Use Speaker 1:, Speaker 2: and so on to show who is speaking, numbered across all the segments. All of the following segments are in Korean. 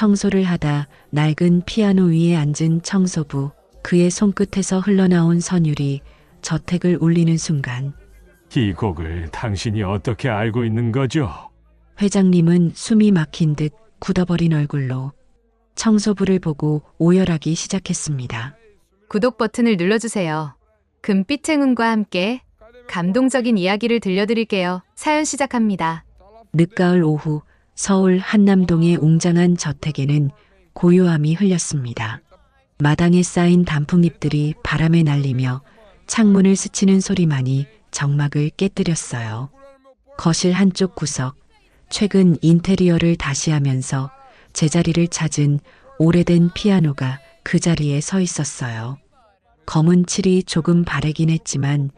Speaker 1: 청소를 하다 낡은 피아노 위에 앉은 청소부, 그의 손끝에서 흘러나온 선율이 저택을 울리는 순간
Speaker 2: 이 곡을 당신이 어떻게 알고 있는 거죠?
Speaker 1: 회장님은 숨이 막힌 듯 굳어버린 얼굴로 청소부를 보고 오열하기 시작했습니다.
Speaker 3: 구독 버튼을 눌러주세요. 금빛 행운과 함께 감동적인 이야기를 들려드릴게요. 사연 시작합니다.
Speaker 1: 늦가을 오후 서울 한남동의 웅장한 저택에는 고요함이 흘렸습니다. 마당에 쌓인 단풍잎들이 바람에 날리며 창문을 스치는 소리만이 정막을 깨뜨렸어요. 거실 한쪽 구석, 최근 인테리어를 다시 하면서 제자리를 찾은 오래된 피아노가 그 자리에 서 있었어요. 검은 칠이 조금 바래긴 했지만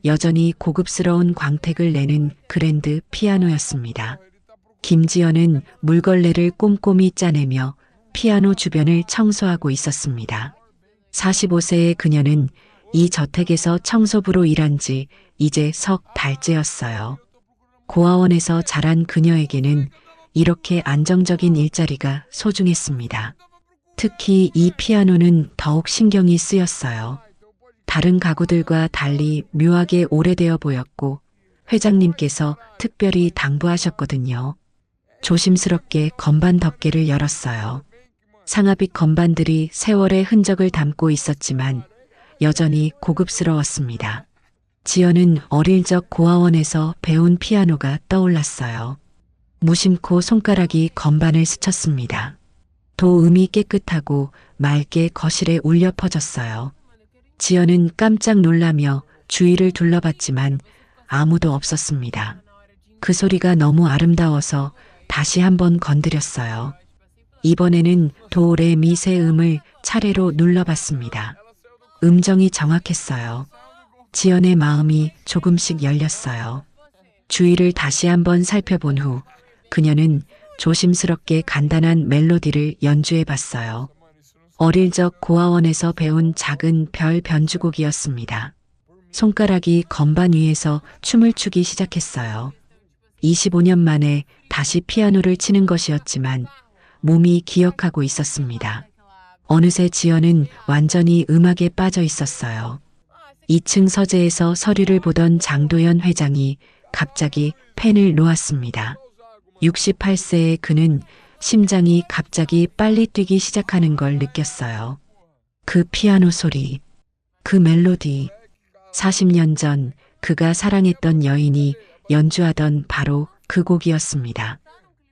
Speaker 1: 여전히 고급스러운 광택을 내는 그랜드 피아노였습니다. 김지연은 물걸레를 꼼꼼히 짜내며 피아노 주변을 청소하고 있었습니다. 45세의 그녀는 이 저택에서 청소부로 일한 지 이제 석 달째였어요. 고아원에서 자란 그녀에게는 이렇게 안정적인 일자리가 소중했습니다. 특히 이 피아노는 더욱 신경이 쓰였어요. 다른 가구들과 달리 묘하게 오래되어 보였고 회장님께서 특별히 당부하셨거든요. 조심스럽게 건반 덮개를 열었어요. 상아빛 건반들이 세월의 흔적을 담고 있었지만 여전히 고급스러웠습니다. 지연은 어릴 적 고아원에서 배운 피아노가 떠올랐어요. 무심코 손가락이 건반을 스쳤습니다. 도음이 깨끗하고 맑게 거실에 울려 퍼졌어요. 지연은 깜짝 놀라며 주위를 둘러봤지만 아무도 없었습니다. 그 소리가 너무 아름다워서 다시 한번 건드렸어요. 이번에는 도, 레, 미 세 음을 차례로 눌러봤습니다. 음정이 정확했어요. 지연의 마음이 조금씩 열렸어요. 주위를 다시 한번 살펴본 후 그녀는 조심스럽게 간단한 멜로디를 연주해 봤어요. 어릴 적 고아원에서 배운 작은 별 변주곡이었습니다. 손가락이 건반 위에서 춤을 추기 시작했어요. 25년 만에 다시 피아노를 치는 것이었지만 몸이 기억하고 있었습니다. 어느새 지연은 완전히 음악에 빠져 있었어요. 2층 서재에서 서류를 보던 장도연 회장이 갑자기 펜을 놓았습니다. 68세의 그는 심장이 갑자기 빨리 뛰기 시작하는 걸 느꼈어요. 그 피아노 소리, 그 멜로디, 40년 전 그가 사랑했던 여인이 연주하던 바로 그 곡이었습니다.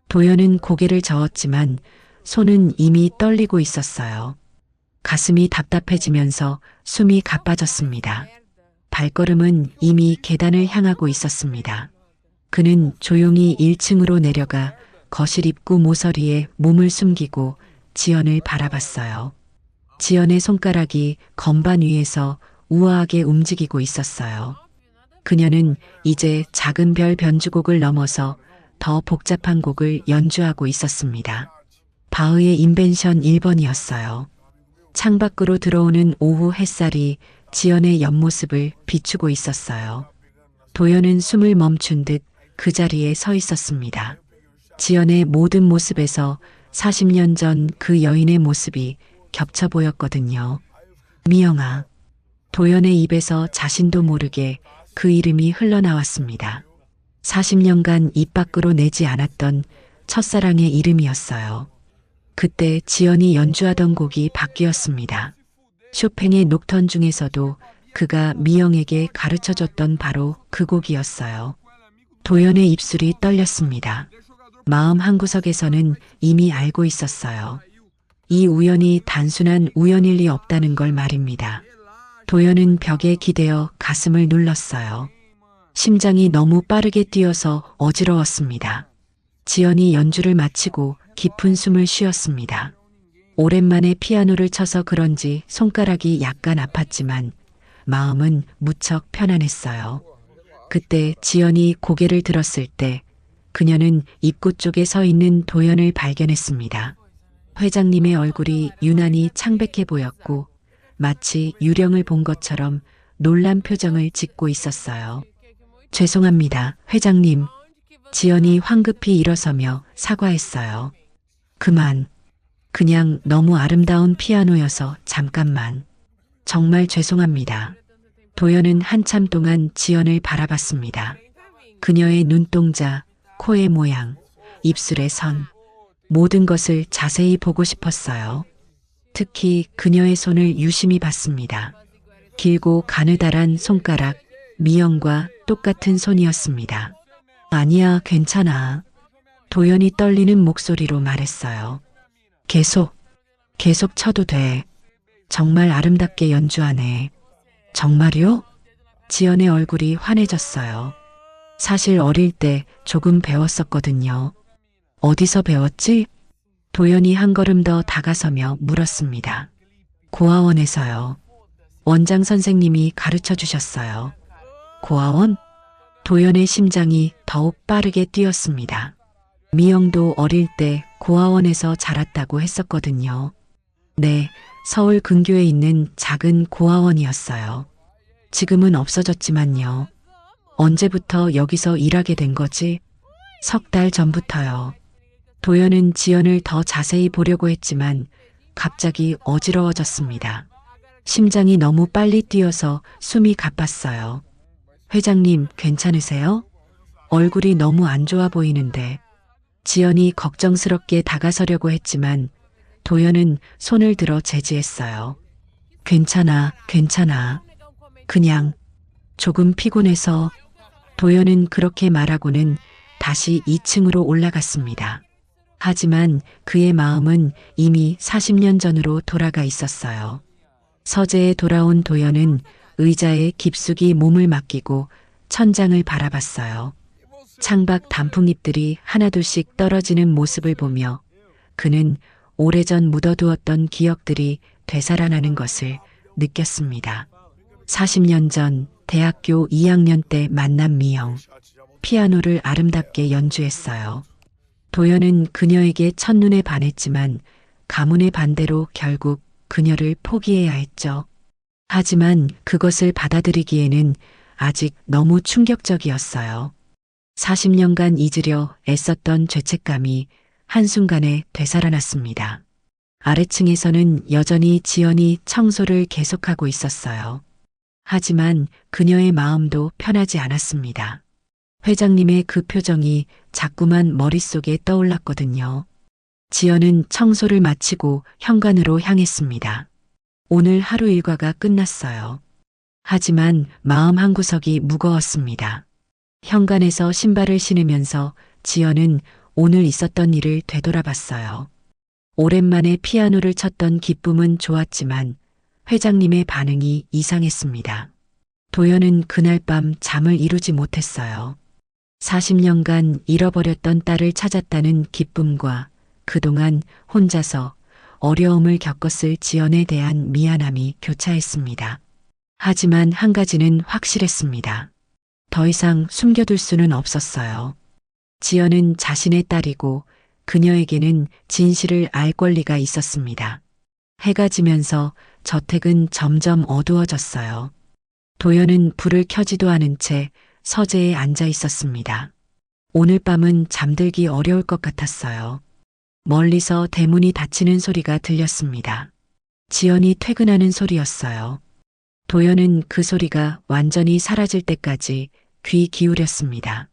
Speaker 1: 도연은 고개를 저었지만 손은 이미 떨리고 있었어요. 가슴이 답답해지면서 숨이 가빠졌습니다. 발걸음은 이미 계단을 향하고 있었습니다. 그는 조용히 1층으로 내려가 거실 입구 모서리에 몸을 숨기고 지연을 바라봤어요. 지연의 손가락이 건반 위에서 우아하게 움직이고 있었어요. 그녀는 이제 작은 별 변주곡을 넘어서 더 복잡한 곡을 연주하고 있었습니다. 바흐의 인벤션 1번이었어요. 창밖으로 들어오는 오후 햇살이 지연의 옆모습을 비추고 있었어요. 도연은 숨을 멈춘 듯 그 자리에 서 있었습니다. 지연의 모든 모습에서 40년 전 그 여인의 모습이 겹쳐 보였거든요. 미영아. 도연의 입에서 자신도 모르게 그 이름이 흘러나왔습니다. 40년간 입 밖으로 내지 않았던 첫사랑의 이름이었어요. 그때 지연이 연주하던 곡이 바뀌었습니다. 쇼팽의 녹턴 중에서도 그가 미영에게 가르쳐줬던 바로 그 곡이었어요. 도연의 입술이 떨렸습니다. 마음 한구석에서는 이미 알고 있었어요. 이 우연이 단순한 우연일 리 없다는 걸 말입니다. 도연은 벽에 기대어 가슴을 눌렀어요. 심장이 너무 빠르게 뛰어서 어지러웠습니다. 지연이 연주를 마치고 깊은 숨을 쉬었습니다. 오랜만에 피아노를 쳐서 그런지 손가락이 약간 아팠지만 마음은 무척 편안했어요. 그때 지연이 고개를 들었을 때 그녀는 입구 쪽에 서 있는 도연을 발견했습니다. 회장님의 얼굴이 유난히 창백해 보였고 마치 유령을 본 것처럼 놀란 표정을 짓고 있었어요. 죄송합니다, 회장님. 지연이 황급히 일어서며 사과했어요. 그만. 그냥 너무 아름다운 피아노여서 잠깐만. 정말 죄송합니다. 도연은 한참 동안 지연을 바라봤습니다. 그녀의 눈동자, 코의 모양, 입술의 선, 모든 것을 자세히 보고 싶었어요. 특히 그녀의 손을 유심히 봤습니다. 길고 가느다란 손가락, 미영과 똑같은 손이었습니다. 아니야, 괜찮아. 도연이 떨리는 목소리로 말했어요. 계속 쳐도 돼. 정말 아름답게 연주하네. 정말요? 지연의 얼굴이 환해졌어요. 사실 어릴 때 조금 배웠었거든요. 어디서 배웠지? 도연이 한 걸음 더 다가서며 물었습니다. 고아원에서요. 원장 선생님이 가르쳐 주셨어요. 고아원? 도연의 심장이 더욱 빠르게 뛰었습니다. 미영도 어릴 때 고아원에서 자랐다고 했었거든요. 네, 서울 근교에 있는 작은 고아원이었어요. 지금은 없어졌지만요. 언제부터 여기서 일하게 된 거지? 3달 전부터요. 도연은 지연을 더 자세히 보려고 했지만 갑자기 어지러워졌습니다. 심장이 너무 빨리 뛰어서 숨이 가빴어요. 회장님, 괜찮으세요? 얼굴이 너무 안 좋아 보이는데. 지연이 걱정스럽게 다가서려고 했지만 도연은 손을 들어 제지했어요. 괜찮아. 그냥 조금 피곤해서. 도연은 그렇게 말하고는 다시 2층으로 올라갔습니다. 하지만 그의 마음은 이미 40년 전으로 돌아가 있었어요. 서재에 돌아온 도연은 의자에 깊숙이 몸을 맡기고 천장을 바라봤어요. 창밖 단풍잎들이 하나둘씩 떨어지는 모습을 보며 그는 오래전 묻어두었던 기억들이 되살아나는 것을 느꼈습니다. 40년 전 대학교 2학년 때 만난 미영. 피아노를 아름답게 연주했어요. 도연은 그녀에게 첫눈에 반했지만 가문의 반대로 결국 그녀를 포기해야 했죠. 하지만 그것을 받아들이기에는 아직 너무 충격적이었어요. 40년간 잊으려 애썼던 죄책감이 한순간에 되살아났습니다. 아래층에서는 여전히 지연이 청소를 계속하고 있었어요. 하지만 그녀의 마음도 편하지 않았습니다. 회장님의 그 표정이 자꾸만 머릿속에 떠올랐거든요. 지연은 청소를 마치고 현관으로 향했습니다. 오늘 하루 일과가 끝났어요. 하지만 마음 한구석이 무거웠습니다. 현관에서 신발을 신으면서 지연은 오늘 있었던 일을 되돌아봤어요. 오랜만에 피아노를 쳤던 기쁨은 좋았지만 회장님의 반응이 이상했습니다. 도연은 그날 밤 잠을 이루지 못했어요. 40년간 잃어버렸던 딸을 찾았다는 기쁨과 그동안 혼자서 어려움을 겪었을 지연에 대한 미안함이 교차했습니다. 하지만 한 가지는 확실했습니다. 더 이상 숨겨둘 수는 없었어요. 지연은 자신의 딸이고 그녀에게는 진실을 알 권리가 있었습니다. 해가 지면서 저택은 점점 어두워졌어요. 도연은 불을 켜지도 않은 채 서재에 앉아 있었습니다. 오늘 밤은 잠들기 어려울 것 같았어요. 멀리서 대문이 닫히는 소리가 들렸습니다. 지연이 퇴근하는 소리였어요. 도연은 그 소리가 완전히 사라질 때까지 귀 기울였습니다.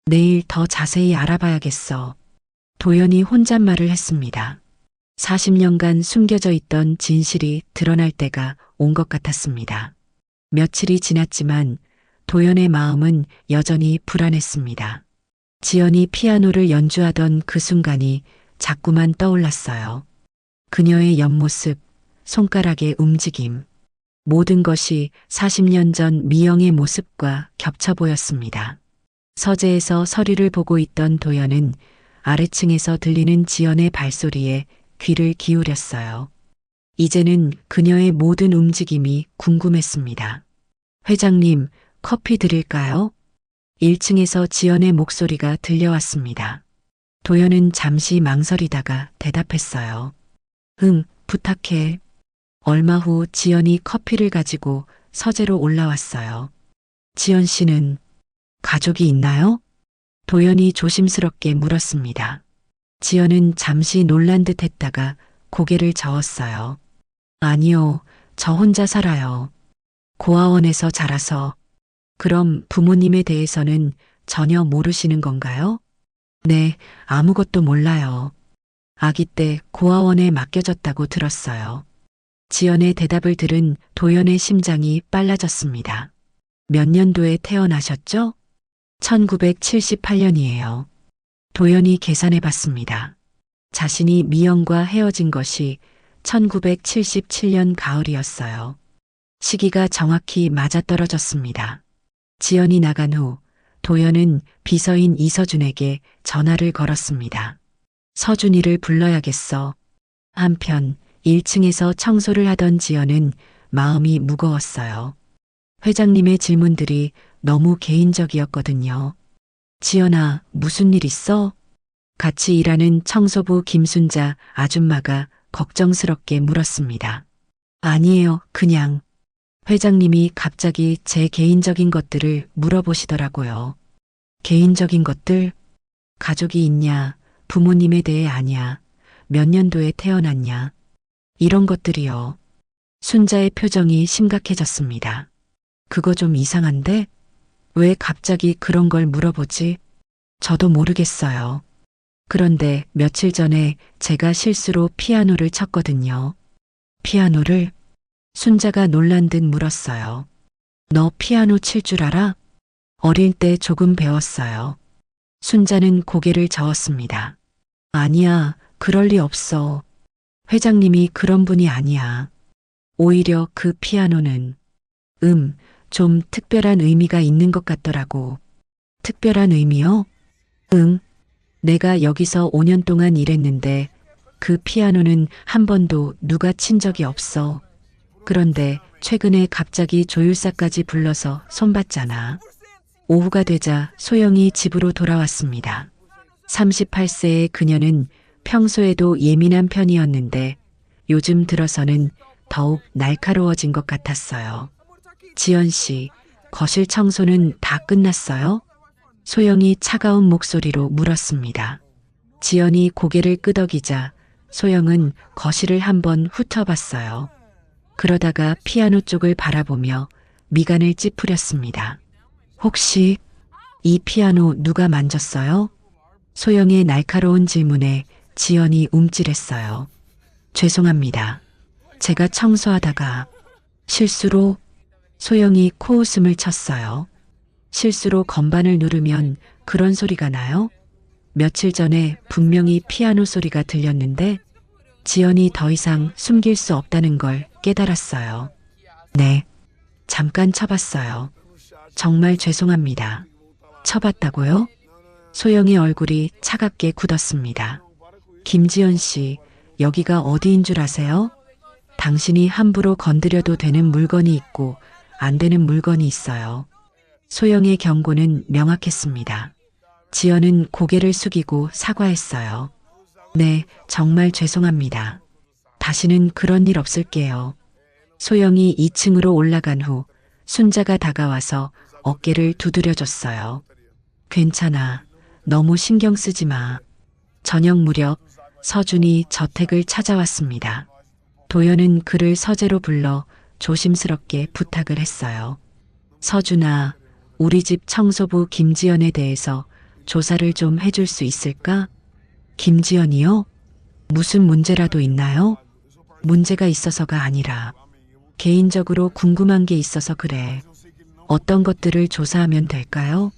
Speaker 1: 내일 더 자세히 알아봐야겠어. 도연이 혼잣말을 했습니다. 40년간 숨겨져 있던 진실이 드러날 때가 온 것 같았습니다. 며칠이 지났지만 도연의 마음은 여전히 불안했습니다. 지연이 피아노를 연주하던 그 순간이 자꾸만 떠올랐어요. 그녀의 옆모습, 손가락의 움직임, 모든 것이 40년 전 미영의 모습과 겹쳐 보였습니다. 서재에서 서류를 보고 있던 도연은 아래층에서 들리는 지연의 발소리에 귀를 기울였어요. 이제는 그녀의 모든 움직임이 궁금했습니다. 회장님, 커피 드릴까요? 1층에서 지연의 목소리가 들려왔습니다. 도연은 잠시 망설이다가 대답했어요. 부탁해. 얼마 후 지연이 커피를 가지고 서재로 올라왔어요. 지연 씨는 가족이 있나요? 도연이 조심스럽게 물었습니다. 지연은 잠시 놀란 듯 했다가 고개를 저었어요. 아니요, 저 혼자 살아요. 고아원에서 자라서. 그럼 부모님에 대해서는 전혀 모르시는 건가요? 네, 아무것도 몰라요. 아기 때 고아원에 맡겨졌다고 들었어요. 지연의 대답을 들은 도연의 심장이 빨라졌습니다. 몇 년도에 태어나셨죠? 1978년이에요. 도연이 계산해 봤습니다. 자신이 미영과 헤어진 것이 1977년 가을이었어요. 시기가 정확히 맞아떨어졌습니다. 지연이 나간 후 도연은 비서인 이서준에게 전화를 걸었습니다. 서준이를 불러야겠어. 한편 1층에서 청소를 하던 지연은 마음이 무거웠어요. 회장님의 질문들이 너무 개인적이었거든요. 지연아, 무슨 일 있어? 같이 일하는 청소부 김순자 아줌마가 걱정스럽게 물었습니다. 아니에요, 그냥. 회장님이 갑자기 제 개인적인 것들을 물어보시더라고요. 개인적인 것들? 가족이 있냐? 부모님에 대해 아냐? 몇 년도에 태어났냐? 이런 것들이요. 순자의 표정이 심각해졌습니다. 그거 좀 이상한데? 왜 갑자기 그런 걸 물어보지? 저도 모르겠어요. 그런데 며칠 전에 제가 실수로 피아노를 쳤거든요. 피아노를? 순자가 놀란 듯 물었어요. 너 피아노 칠 줄 알아? 어릴 때 조금 배웠어요. 순자는 고개를 저었습니다. 아니야, 그럴 리 없어. 회장님이 그런 분이 아니야. 오히려 그 피아노는 좀 특별한 의미가 있는 것 같더라고. 특별한 의미요? 응. 내가 여기서 5년 동안 일했는데 그 피아노는 한 번도 누가 친 적이 없어. 그런데 최근에 갑자기 조율사까지 불러서 손봤잖아. 오후가 되자 소영이 집으로 돌아왔습니다. 38세의 그녀는 평소에도 예민한 편이었는데 요즘 들어서는 더욱 날카로워진 것 같았어요. 지연 씨, 거실 청소는 다 끝났어요? 소영이 차가운 목소리로 물었습니다. 지연이 고개를 끄덕이자 소영은 거실을 한번 훑어봤어요. 그러다가 피아노 쪽을 바라보며 미간을 찌푸렸습니다. 혹시 이 피아노 누가 만졌어요? 소영의 날카로운 질문에 지연이 움찔했어요. 죄송합니다. 제가 청소하다가 실수로. 소영이 코웃음을 쳤어요. 실수로 건반을 누르면 그런 소리가 나요? 며칠 전에 분명히 피아노 소리가 들렸는데 지연이 더 이상 숨길 수 없다는 걸 깨달았어요. 네, 잠깐 쳐봤어요. 정말 죄송합니다. 쳐봤다고요? 소영의 얼굴이 차갑게 굳었습니다. 김지연 씨, 여기가 어디인 줄 아세요? 당신이 함부로 건드려도 되는 물건이 있고 안 되는 물건이 있어요. 소영의 경고는 명확했습니다. 지연은 고개를 숙이고 사과했어요. 네, 정말 죄송합니다. 다시는 그런 일 없을게요. 소영이 2층으로 올라간 후 순자가 다가와서 어깨를 두드려줬어요. 괜찮아. 너무 신경 쓰지 마. 저녁 무렵 서준이 저택을 찾아왔습니다. 도연은 그를 서재로 불러 조심스럽게 부탁을 했어요. 서준아, 우리 집 청소부 김지연에 대해서 조사를 좀 해줄 수 있을까? 김지연이요? 무슨 문제라도 있나요? 문제가 있어서가 아니라 개인적으로 궁금한 게 있어서 그래. 어떤 것들을 조사하면 될까요?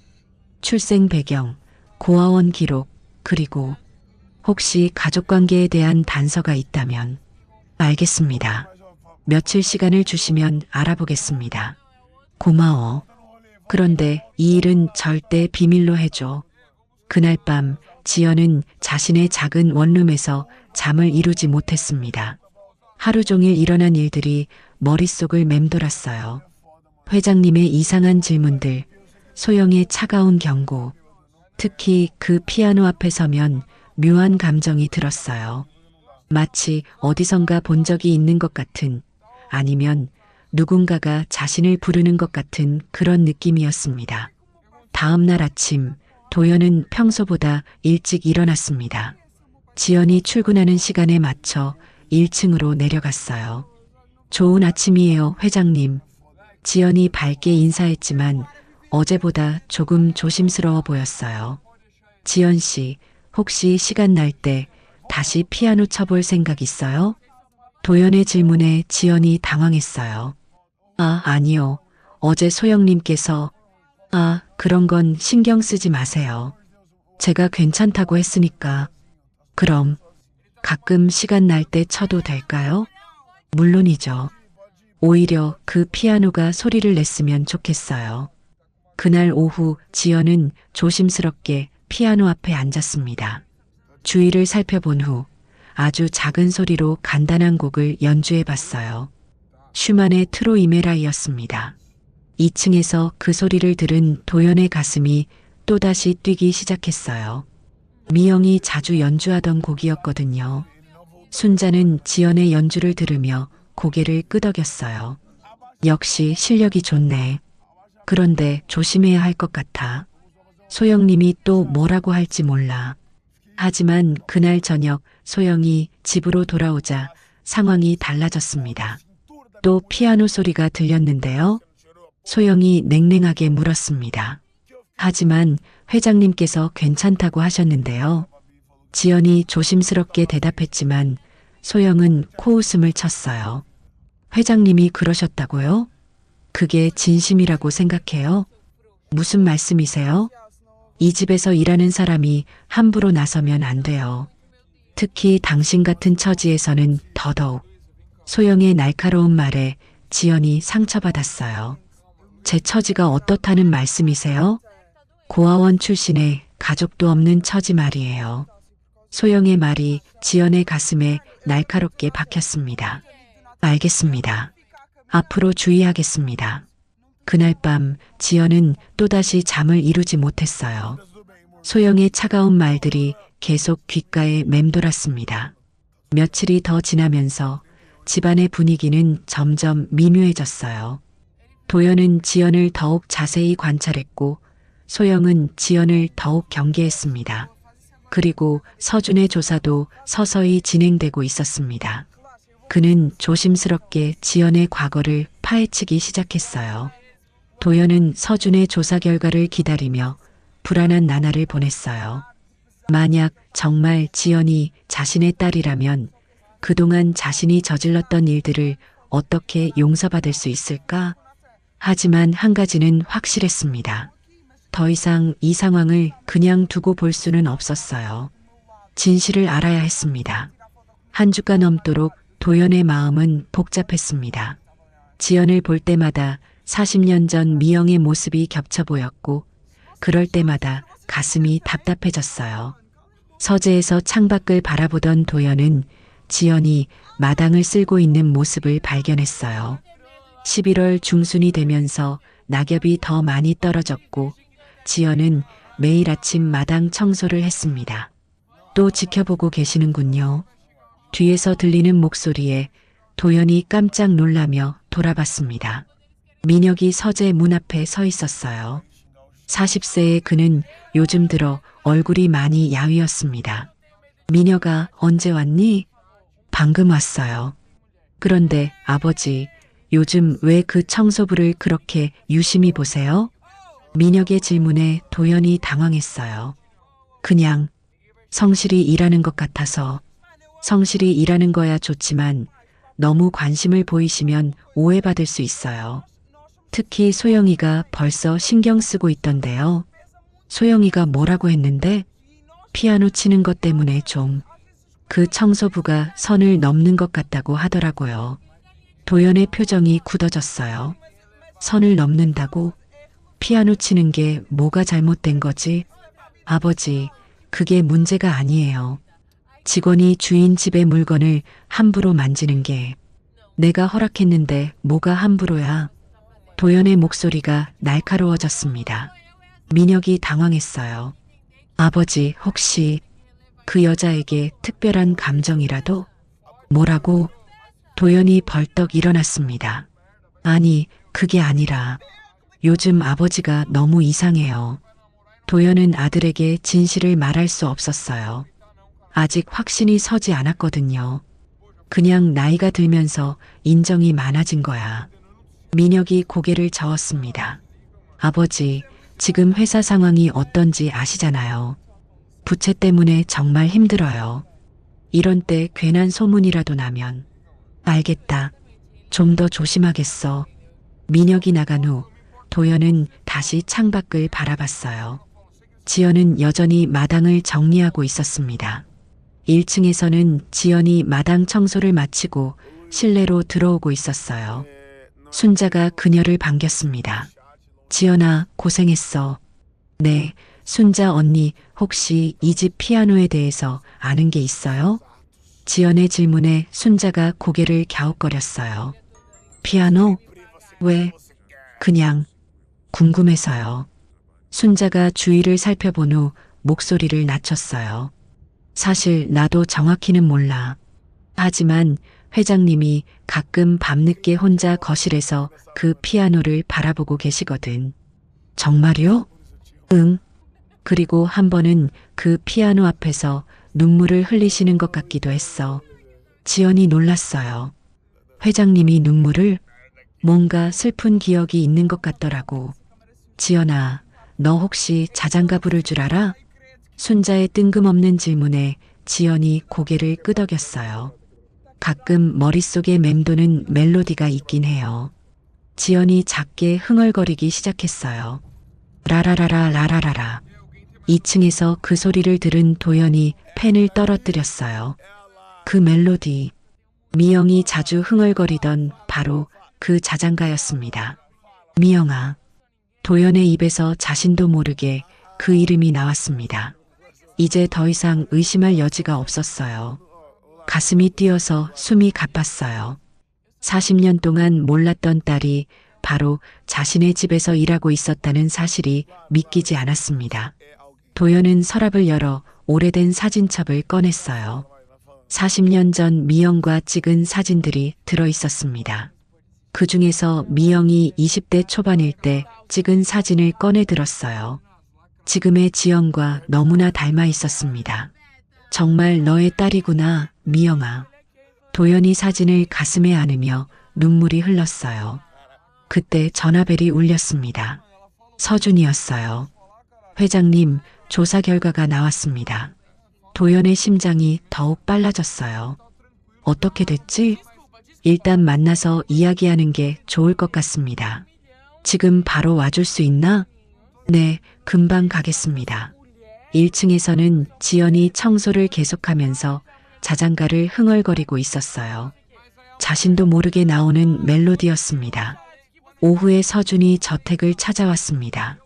Speaker 1: 출생 배경, 고아원 기록, 그리고 혹시 가족관계에 대한 단서가 있다면. 알겠습니다. 며칠 시간을 주시면 알아보겠습니다. 고마워. 그런데 이 일은 절대 비밀로 해줘. 그날 밤 지연은 자신의 작은 원룸에서 잠을 이루지 못했습니다. 하루 종일 일어난 일들이 머릿속을 맴돌았어요. 회장님의 이상한 질문들, 소영의 차가운 경고, 특히 그 피아노 앞에 서면 묘한 감정이 들었어요. 마치 어디선가 본 적이 있는 것 같은, 아니면 누군가가 자신을 부르는 것 같은 그런 느낌이었습니다. 다음 날 아침, 도연은 평소보다 일찍 일어났습니다. 지연이 출근하는 시간에 맞춰 1층으로 내려갔어요. 좋은 아침이에요, 회장님. 지연이 밝게 인사했지만 어제보다 조금 조심스러워 보였어요. 지연 씨, 혹시 시간 날 때 다시 피아노 쳐볼 생각 있어요? 도연의 질문에 지연이 당황했어요. 아니요. 어제 소영님께서 그런 건 신경 쓰지 마세요. 제가 괜찮다고 했으니까. 그럼 가끔 시간 날 때 쳐도 될까요? 물론이죠. 오히려 그 피아노가 소리를 냈으면 좋겠어요. 그날 오후 지연은 조심스럽게 피아노 앞에 앉았습니다. 주위를 살펴본 후 아주 작은 소리로 간단한 곡을 연주해 봤어요. 슈만의 트로이메라이였습니다. 2층에서 그 소리를 들은 도연의 가슴이 또다시 뛰기 시작했어요. 미영이 자주 연주하던 곡이었거든요. 순자는 지연의 연주를 들으며 고개를 끄덕였어요. 역시 실력이 좋네. 그런데 조심해야 할 것 같아. 소영님이 또 뭐라고 할지 몰라. 하지만 그날 저녁 소영이 집으로 돌아오자 상황이 달라졌습니다. 또 피아노 소리가 들렸는데요. 소영이 냉랭하게 물었습니다. 하지만 회장님께서 괜찮다고 하셨는데요. 지연이 조심스럽게 대답했지만 소영은 코웃음을 쳤어요. 회장님이 그러셨다고요? 그게 진심이라고 생각해요? 무슨 말씀이세요? 이 집에서 일하는 사람이 함부로 나서면 안 돼요. 특히 당신 같은 처지에서는 더더욱. 소영의 날카로운 말에 지연이 상처받았어요. 제 처지가 어떻다는 말씀이세요? 고아원 출신의 가족도 없는 처지 말이에요. 소영의 말이 지연의 가슴에 날카롭게 박혔습니다. 알겠습니다. 앞으로 주의하겠습니다. 그날 밤 지연은 또다시 잠을 이루지 못했어요. 소영의 차가운 말들이 계속 귓가에 맴돌았습니다. 며칠이 더 지나면서 집안의 분위기는 점점 미묘해졌어요. 도연은 지연을 더욱 자세히 관찰했고 소영은 지연을 더욱 경계했습니다. 그리고 서준의 조사도 서서히 진행되고 있었습니다. 그는 조심스럽게 지연의 과거를 파헤치기 시작했어요. 도연은 서준의 조사 결과를 기다리며 불안한 나날을 보냈어요. 만약 정말 지연이 자신의 딸이라면 그동안 자신이 저질렀던 일들을 어떻게 용서받을 수 있을까? 하지만 한 가지는 확실했습니다. 더 이상 이 상황을 그냥 두고 볼 수는 없었어요. 진실을 알아야 했습니다. 한 주가 넘도록 도연의 마음은 복잡했습니다. 지연을 볼 때마다 40년 전 미영의 모습이 겹쳐 보였고 그럴 때마다 가슴이 답답해졌어요. 서재에서 창밖을 바라보던 도연은 지연이 마당을 쓸고 있는 모습을 발견했어요. 11월 중순이 되면서 낙엽이 더 많이 떨어졌고 지연은 매일 아침 마당 청소를 했습니다. 또 지켜보고 계시는군요. 뒤에서 들리는 목소리에 도연이 깜짝 놀라며 돌아봤습니다. 민혁이 서재 문 앞에 서 있었어요. 40세의 그는 요즘 들어 얼굴이 많이 야위었습니다. 민혁아, 언제 왔니? 방금 왔어요. 그런데 아버지, 요즘 왜 그 청소부를 그렇게 유심히 보세요? 민혁의 질문에 도연이 당황했어요. 그냥 성실히 일하는 것 같아서. 성실히 일하는 거야 좋지만 너무 관심을 보이시면 오해받을 수 있어요. 특히 소영이가 벌써 신경 쓰고 있던데요. 소영이가 뭐라고 했는데? 피아노 치는 것 때문에 좀. 그 청소부가 선을 넘는 것 같다고 하더라고요. 도연의 표정이 굳어졌어요. 선을 넘는다고? 피아노 치는 게 뭐가 잘못된 거지? 아버지, 그게 문제가 아니에요. 직원이 주인 집의 물건을 함부로 만지는 게 내가 허락했는데 뭐가 함부로야? 도연의 목소리가 날카로워졌습니다. 민혁이 당황했어요. 아버지, 혹시 그 여자에게 특별한 감정이라도? 뭐라고? 도연이 벌떡 일어났습니다. 아니, 그게 아니라 요즘 아버지가 너무 이상해요. 도연은 아들에게 진실을 말할 수 없었어요. 아직 확신이 서지 않았거든요. 그냥 나이가 들면서 인정이 많아진 거야. 민혁이 고개를 저었습니다. 아버지, 지금 회사 상황이 어떤지 아시잖아요. 부채 때문에 정말 힘들어요. 이런 때 괜한 소문이라도 나면. 알겠다. 좀 더 조심하겠어. 민혁이 나간 후 도연은 다시 창밖을 바라봤어요. 지연은 여전히 마당을 정리하고 있었습니다. 1층에서는 지연이 마당 청소를 마치고 실내로 들어오고 있었어요. 순자가 그녀를 반겼습니다. 지연아, 고생했어. 네, 순자 언니 혹시 이 집 피아노에 대해서 아는 게 있어요? 지연의 질문에 순자가 고개를 갸웃거렸어요. 피아노? 왜? 그냥 궁금해서요. 순자가 주위를 살펴본 후 목소리를 낮췄어요. 사실 나도 정확히는 몰라. 하지만 회장님이 가끔 밤늦게 혼자 거실에서 그 피아노를 바라보고 계시거든. 정말요? 응. 그리고 한 번은 그 피아노 앞에서 눈물을 흘리시는 것 같기도 했어. 지연이 놀랐어요. 회장님이 눈물을? 뭔가 슬픈 기억이 있는 것 같더라고. 지연아, 너 혹시 자장가 부를 줄 알아? 순자의 뜬금없는 질문에 지연이 고개를 끄덕였어요. 가끔 머릿속에 맴도는 멜로디가 있긴 해요. 지연이 작게 흥얼거리기 시작했어요. 라라라라 라라라라. 2층에서 그 소리를 들은 도연이 펜을 떨어뜨렸어요. 그 멜로디, 미영이 자주 흥얼거리던 바로 그 자장가였습니다. 미영아. 도연의 입에서 자신도 모르게 그 이름이 나왔습니다. 이제 더 이상 의심할 여지가 없었어요. 가슴이 뛰어서 숨이 가빴어요. 40년 동안 몰랐던 딸이 바로 자신의 집에서 일하고 있었다는 사실이 믿기지 않았습니다. 도연은 서랍을 열어 오래된 사진첩을 꺼냈어요. 40년 전 미영과 찍은 사진들이 들어 있었습니다. 그 중에서 미영이 20대 초반일 때 찍은 사진을 꺼내 들었어요. 지금의 지연과 너무나 닮아 있었습니다. 정말 너의 딸이구나, 미영아. 도연이 사진을 가슴에 안으며 눈물이 흘렀어요. 그때 전화벨이 울렸습니다. 서준이었어요. 회장님, 조사 결과가 나왔습니다. 도연의 심장이 더욱 빨라졌어요. 어떻게 됐지? 일단 만나서 이야기하는 게 좋을 것 같습니다. 지금 바로 와줄 수 있나? 네, 금방 가겠습니다. 1층에서는 지연이 청소를 계속하면서 자장가를 흥얼거리고 있었어요. 자신도 모르게 나오는 멜로디였습니다. 오후에 서준이 저택을 찾아왔습니다.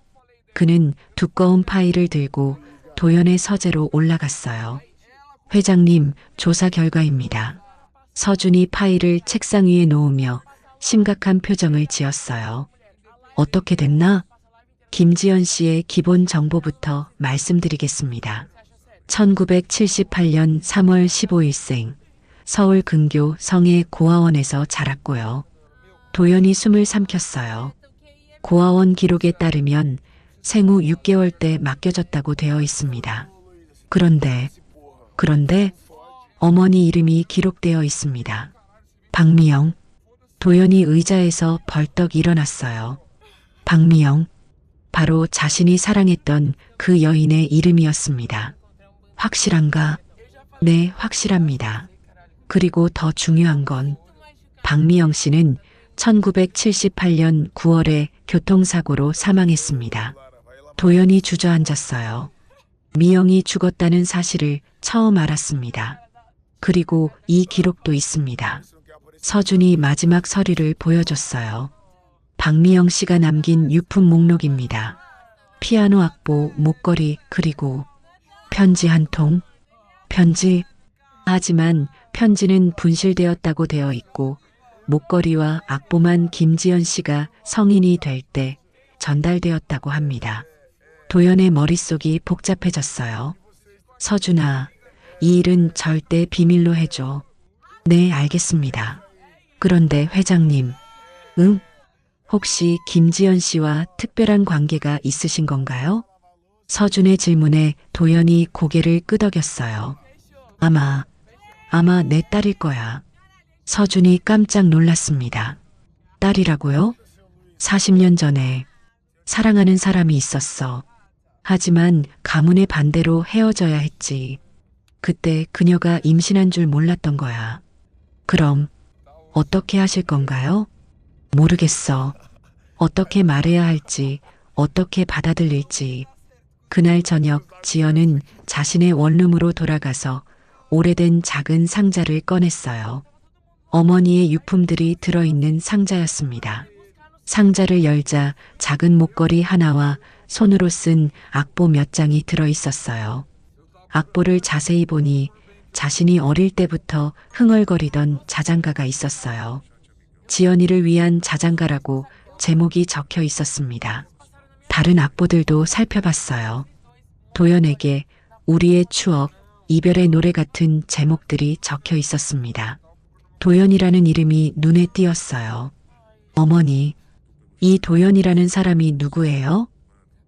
Speaker 1: 그는 두꺼운 파일을 들고 도연의 서재로 올라갔어요. 회장님, 조사 결과입니다. 서준이 파일을 책상 위에 놓으며 심각한 표정을 지었어요. 어떻게 됐나? 김지연 씨의 기본 정보부터 말씀드리겠습니다. 1978년 3월 15일생, 서울 근교 성해 고아원에서 자랐고요. 도연이 숨을 삼켰어요. 고아원 기록에 따르면 생후 6개월 때 맡겨졌다고 되어 있습니다. 그런데 어머니 이름이 기록되어 있습니다. 박미영. 도연이 의자에서 벌떡 일어났어요. 박미영. 바로 자신이 사랑했던 그 여인의 이름이었습니다. 확실한가? 네, 확실합니다. 그리고 더 중요한 건 박미영 씨는 1978년 9월에 교통사고로 사망했습니다. 도연이 주저앉았어요. 미영이 죽었다는 사실을 처음 알았습니다. 그리고 이 기록도 있습니다. 서준이 마지막 서류를 보여줬어요. 박미영 씨가 남긴 유품 목록입니다. 피아노 악보, 목걸이, 그리고 편지 한 통. 편지. 하지만 편지는 분실되었다고 되어 있고 목걸이와 악보만 김지연 씨가 성인이 될 때 전달되었다고 합니다. 도연의 머릿속이 복잡해졌어요. 서준아, 이 일은 절대 비밀로 해줘. 네, 알겠습니다. 그런데 회장님, 응? 혹시 김지연 씨와 특별한 관계가 있으신 건가요? 서준의 질문에 도연이 고개를 끄덕였어요. 아마 내 딸일 거야. 서준이 깜짝 놀랐습니다. 딸이라고요? 40년 전에 사랑하는 사람이 있었어. 하지만 가문의 반대로 헤어져야 했지. 그때 그녀가 임신한 줄 몰랐던 거야. 그럼 어떻게 하실 건가요? 모르겠어. 어떻게 말해야 할지, 어떻게 받아들일지. 그날 저녁 지연은 자신의 원룸으로 돌아가서 오래된 작은 상자를 꺼냈어요. 어머니의 유품들이 들어있는 상자였습니다. 상자를 열자 작은 목걸이 하나와 손으로 쓴 악보 몇 장이 들어있었어요. 악보를 자세히 보니 자신이 어릴 때부터 흥얼거리던 자장가가 있었어요. 지연이를 위한 자장가라고 제목이 적혀 있었습니다. 다른 악보들도 살펴봤어요. 도연에게 우리의 추억, 이별의 노래 같은 제목들이 적혀 있었습니다. 도연이라는 이름이 눈에 띄었어요. 어머니, 이 도연이라는 사람이 누구예요?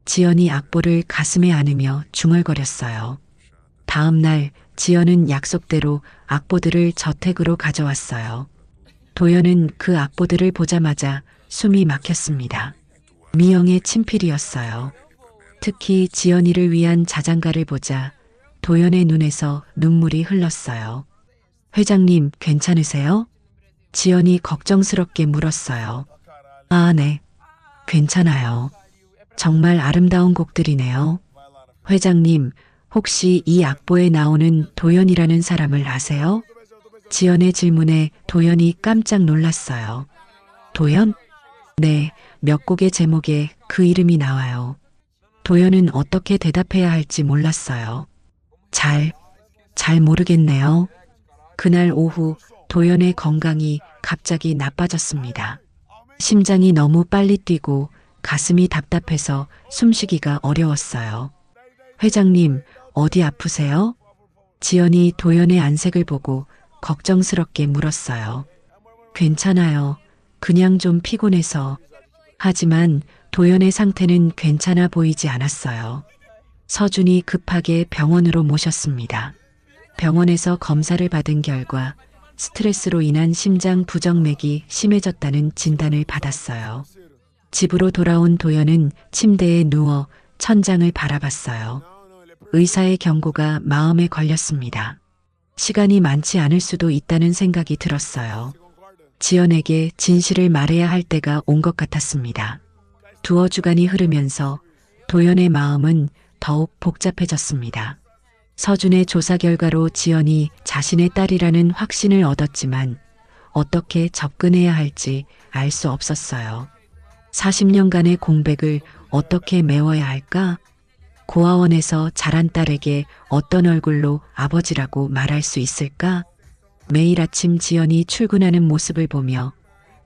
Speaker 1: 지연이 악보를 가슴에 안으며 중얼거렸어요. 다음 날 지연은 약속대로 악보들을 저택으로 가져왔어요. 도연은 그 악보들을 보자마자 숨이 막혔습니다. 미영의 친필이었어요. 특히 지연이를 위한 자장가를 보자 도연의 눈에서 눈물이 흘렀어요. 회장님, 괜찮으세요? 지연이 걱정스럽게 물었어요. 아, 네. 괜찮아요. 정말 아름다운 곡들이네요. 회장님, 혹시 이 악보에 나오는 도연이라는 사람을 아세요? 지연의 질문에 도연이 깜짝 놀랐어요. 도연? 네, 몇 곡의 제목에 그 이름이 나와요. 도연은 어떻게 대답해야 할지 몰랐어요. 잘 모르겠네요. 그날 오후 도연의 건강이 갑자기 나빠졌습니다. 심장이 너무 빨리 뛰고 가슴이 답답해서 숨쉬기가 어려웠어요. 회장님, 어디 아프세요? 지연이 도연의 안색을 보고 걱정스럽게 물었어요. 괜찮아요. 그냥 좀 피곤해서. 하지만 도연의 상태는 괜찮아 보이지 않았어요. 서준이 급하게 병원으로 모셨습니다. 병원에서 검사를 받은 결과 스트레스로 인한 심장 부정맥이 심해졌다는 진단을 받았어요. 집으로 돌아온 도연은 침대에 누워 천장을 바라봤어요. 의사의 경고가 마음에 걸렸습니다. 시간이 많지 않을 수도 있다는 생각이 들었어요. 지연에게 진실을 말해야 할 때가 온 것 같았습니다. 두어 주간이 흐르면서 도연의 마음은 더욱 복잡해졌습니다. 서준의 조사 결과로 지연이 자신의 딸이라는 확신을 얻었지만 어떻게 접근해야 할지 알 수 없었어요. 40년간의 공백을 어떻게 메워야 할까? 고아원에서 자란 딸에게 어떤 얼굴로 아버지라고 말할 수 있을까? 매일 아침 지연이 출근하는 모습을 보며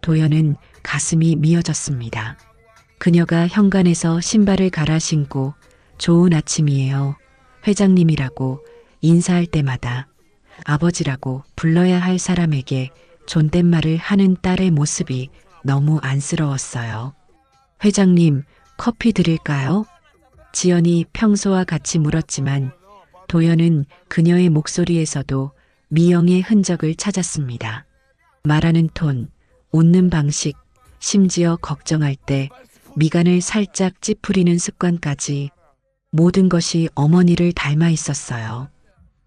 Speaker 1: 도연은 가슴이 미어졌습니다. 그녀가 현관에서 신발을 갈아 신고 좋은 아침이에요. 회장님이라고 인사할 때마다 아버지라고 불러야 할 사람에게 존댓말을 하는 딸의 모습이 너무 안쓰러웠어요. 회장님, 커피 드릴까요? 지연이 평소와 같이 물었지만 도연은 그녀의 목소리에서도 미영의 흔적을 찾았습니다. 말하는 톤, 웃는 방식, 심지어 걱정할 때 미간을 살짝 찌푸리는 습관까지 모든 것이 어머니를 닮아 있었어요.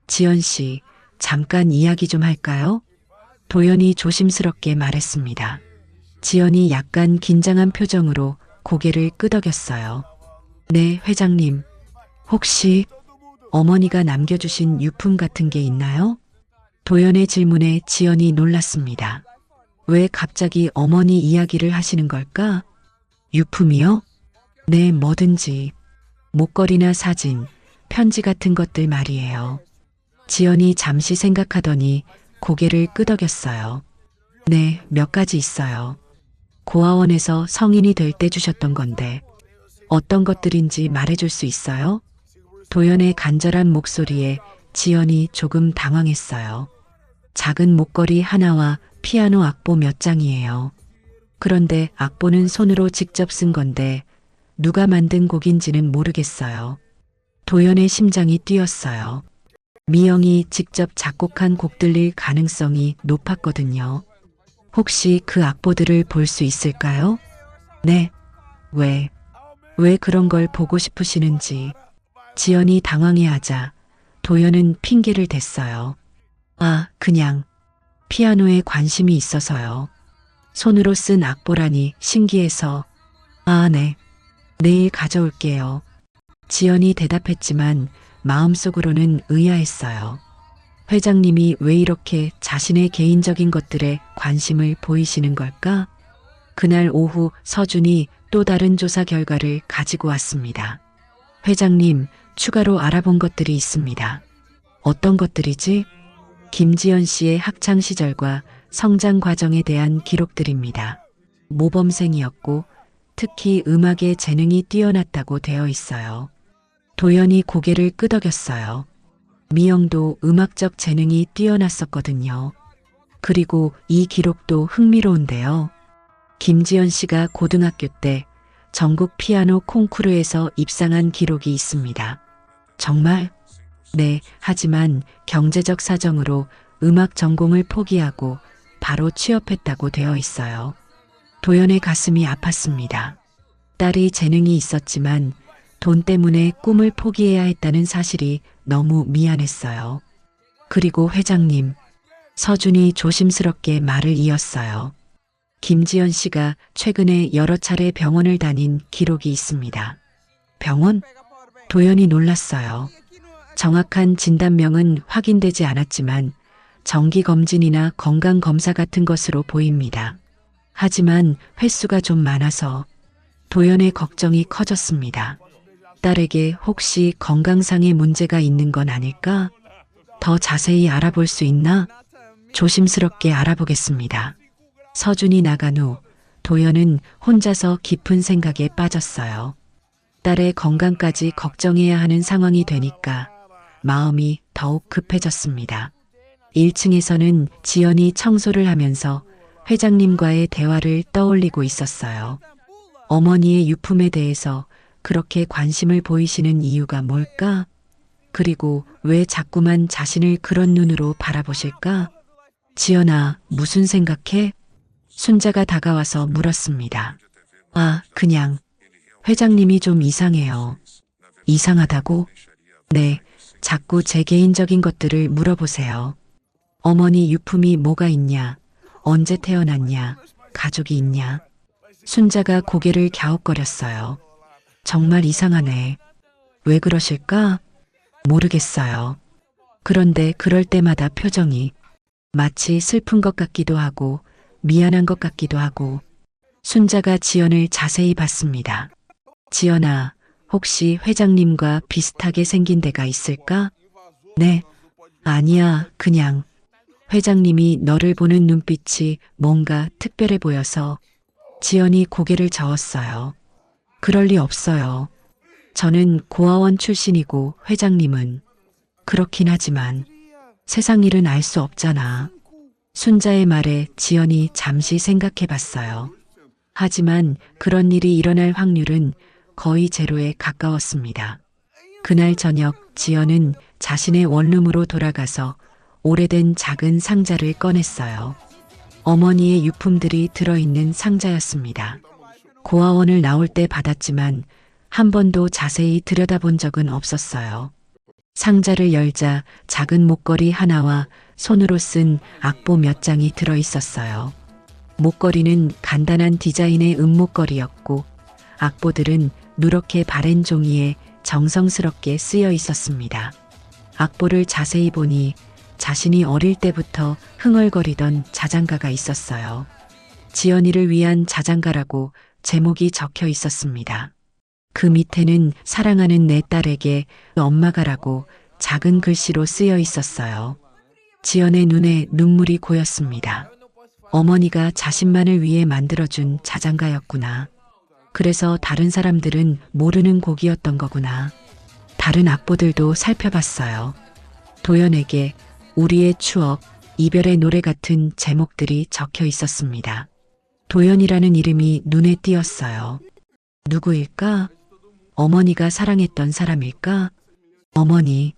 Speaker 1: 지연 씨, 잠깐 이야기 좀 할까요? 도연이 조심스럽게 말했습니다. 지연이 약간 긴장한 표정으로 고개를 끄덕였어요. 네, 회장님. 혹시 어머니가 남겨주신 유품 같은 게 있나요? 도연의 질문에 지연이 놀랐습니다. 왜 갑자기 어머니 이야기를 하시는 걸까? 유품이요? 네, 뭐든지. 목걸이나 사진, 편지 같은 것들 말이에요. 지연이 잠시 생각하더니 고개를 끄덕였어요. 네, 몇 가지 있어요. 고아원에서 성인이 될 때 주셨던 건데 어떤 것들인지 말해줄 수 있어요? 도연의 간절한 목소리에 지연이 조금 당황했어요. 작은 목걸이 하나와 피아노 악보 몇 장이에요. 그런데 악보는 손으로 직접 쓴 건데 누가 만든 곡인지는 모르겠어요. 도연의 심장이 뛰었어요. 미영이 직접 작곡한 곡들일 가능성이 높았거든요. 혹시 그 악보들을 볼 수 있을까요? 네. 왜 그런 걸 보고 싶으시는지. 지연이 당황해하자 도연은 핑계를 댔어요. 그냥 피아노에 관심이 있어서요. 손으로 쓴 악보라니 신기해서. 네. 내일 가져올게요. 지연이 대답했지만 마음속으로는 의아했어요. 회장님이 왜 이렇게 자신의 개인적인 것들에 관심을 보이시는 걸까? 그날 오후 서준이 또 다른 조사 결과를 가지고 왔습니다. 회장님, 추가로 알아본 것들이 있습니다. 어떤 것들이지? 김지연 씨의 학창 시절과 성장 과정에 대한 기록들입니다. 모범생이었고 특히 음악에 재능이 뛰어났다고 되어 있어요. 도연이 고개를 끄덕였어요. 미영도 음악적 재능이 뛰어났었거든요. 그리고 이 기록도 흥미로운데요. 김지연 씨가 고등학교 때 전국 피아노 콩쿠르에서 입상한 기록이 있습니다. 정말? 네, 하지만 경제적 사정으로 음악 전공을 포기하고 바로 취업했다고 되어 있어요. 도연의 가슴이 아팠습니다. 딸이 재능이 있었지만 돈 때문에 꿈을 포기해야 했다는 사실이 너무 미안했어요. 그리고 회장님, 서준이 조심스럽게 말을 이었어요. 김지연 씨가 최근에 여러 차례 병원을 다닌 기록이 있습니다. 병원? 도연이 놀랐어요. 정확한 진단명은 확인되지 않았지만 정기검진이나 건강검사 같은 것으로 보입니다. 하지만 횟수가 좀 많아서 도연의 걱정이 커졌습니다. 딸에게 혹시 건강상의 문제가 있는 건 아닐까? 더 자세히 알아볼 수 있나? 조심스럽게 알아보겠습니다. 서준이 나간 후 도연은 혼자서 깊은 생각에 빠졌어요. 딸의 건강까지 걱정해야 하는 상황이 되니까 마음이 더욱 급해졌습니다. 1층에서는 지연이 청소를 하면서 회장님과의 대화를 떠올리고 있었어요. 어머니의 유품에 대해서 그렇게 관심을 보이시는 이유가 뭘까? 그리고 왜 자꾸만 자신을 그런 눈으로 바라보실까? 지연아, 무슨 생각해? 순자가 다가와서 물었습니다. 그냥 회장님이 좀 이상해요. 이상하다고? 네, 자꾸 제 개인적인 것들을 물어보세요. 어머니 유품이 뭐가 있냐? 언제 태어났냐? 가족이 있냐? 순자가 고개를 갸웃거렸어요. 정말 이상하네. 왜 그러실까? 모르겠어요. 그런데 그럴 때마다 표정이 마치 슬픈 것 같기도 하고 미안한 것 같기도 하고. 순자가 지연을 자세히 봤습니다. 지연아, 혹시 회장님과 비슷하게 생긴 데가 있을까? 네. 아니야, 그냥 회장님이 너를 보는 눈빛이 뭔가 특별해 보여서. 지연이 고개를 저었어요. 그럴 리 없어요. 저는 고아원 출신이고 회장님은. 그렇긴 하지만 세상 일은 알 수 없잖아. 순자의 말에 지연이 잠시 생각해 봤어요. 하지만 그런 일이 일어날 확률은 거의 제로에 가까웠습니다. 그날 저녁 지연은 자신의 원룸으로 돌아가서 오래된 작은 상자를 꺼냈어요. 어머니의 유품들이 들어있는 상자였습니다. 고아원을 나올 때 받았지만 한 번도 자세히 들여다본 적은 없었어요. 상자를 열자 작은 목걸이 하나와 손으로 쓴 악보 몇 장이 들어있었어요. 목걸이는 간단한 디자인의 은목걸이였고 악보들은 누렇게 바랜 종이에 정성스럽게 쓰여 있었습니다. 악보를 자세히 보니 자신이 어릴 때부터 흥얼거리던 자장가가 있었어요. 지연이를 위한 자장가라고 제목이 적혀 있었습니다. 그 밑에는 사랑하는 내 딸에게 엄마가라고 작은 글씨로 쓰여 있었어요. 지연의 눈에 눈물이 고였습니다. 어머니가 자신만을 위해 만들어준 자장가였구나. 그래서 다른 사람들은 모르는 곡이었던 거구나. 다른 악보들도 살펴봤어요. 도연에게 우리의 추억, 이별의 노래 같은 제목들이 적혀 있었습니다. 도연이라는 이름이 눈에 띄었어요. 누구일까? 어머니가 사랑했던 사람일까? 어머니.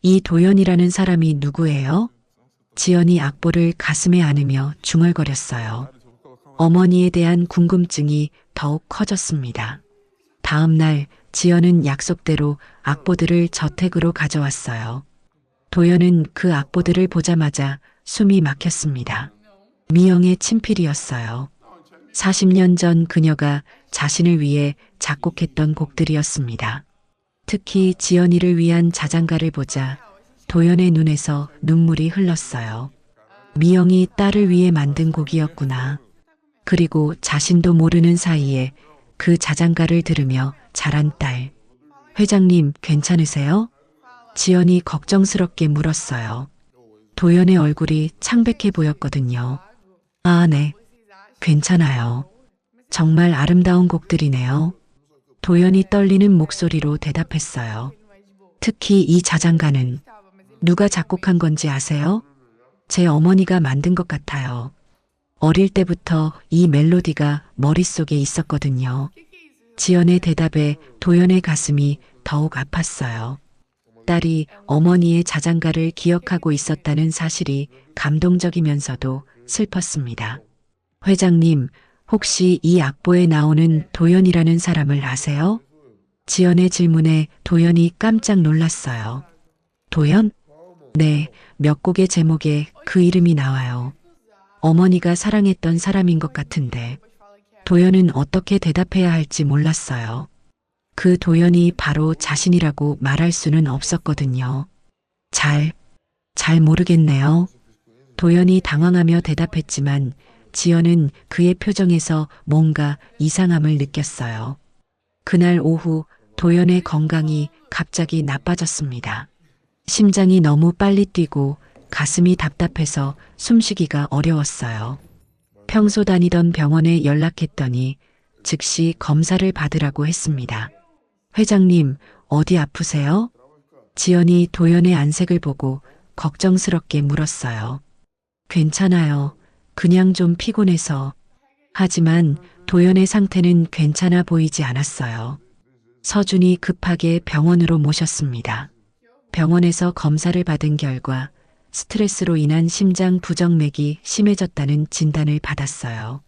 Speaker 1: 이 도연이라는 사람이 누구예요? 지연이 악보를 가슴에 안으며 중얼거렸어요. 어머니에 대한 궁금증이 더욱 커졌습니다. 다음 날 지연은 약속대로 악보들을 저택으로 가져왔어요. 도연은 그 악보들을 보자마자 숨이 막혔습니다. 미영의 친필이었어요. 40년 전 그녀가 자신을 위해 작곡했던 곡들이었습니다. 특히 지연이를 위한 자장가를 보자 도연의 눈에서 눈물이 흘렀어요. 미영이 딸을 위해 만든 곡이었구나. 그리고 자신도 모르는 사이에 그 자장가를 들으며 자란 딸. 회장님, 괜찮으세요? 지연이 걱정스럽게 물었어요. 도연의 얼굴이 창백해 보였거든요. 아, 네. 괜찮아요. 정말 아름다운 곡들이네요. 도연이 떨리는 목소리로 대답했어요. 특히 이 자장가는 누가 작곡한 건지 아세요? 제 어머니가 만든 것 같아요. 어릴 때부터 이 멜로디가 머릿속에 있었거든요. 지연의 대답에 도연의 가슴이 더욱 아팠어요. 딸이 어머니의 자장가를 기억하고 있었다는 사실이 감동적이면서도 슬펐습니다. 회장님, 혹시 이 악보에 나오는 도연이라는 사람을 아세요? 지연의 질문에 도연이 깜짝 놀랐어요. 도연? 네, 몇 곡의 제목에 그 이름이 나와요. 어머니가 사랑했던 사람인 것 같은데 도연은 어떻게 대답해야 할지 몰랐어요. 그 도연이 바로 자신이라고 말할 수는 없었거든요. 잘 모르겠네요. 도연이 당황하며 대답했지만 지연은 그의 표정에서 뭔가 이상함을 느꼈어요. 그날 오후 도연의 건강이 갑자기 나빠졌습니다. 심장이 너무 빨리 뛰고 가슴이 답답해서 숨쉬기가 어려웠어요. 평소 다니던 병원에 연락했더니 즉시 검사를 받으라고 했습니다. 회장님, 어디 아프세요? 지연이 도연의 안색을 보고 걱정스럽게 물었어요. 괜찮아요. 그냥 좀 피곤해서. 하지만 도연의 상태는 괜찮아 보이지 않았어요. 서준이 급하게 병원으로 모셨습니다. 병원에서 검사를 받은 결과 스트레스로 인한 심장 부정맥이 심해졌다는 진단을 받았어요.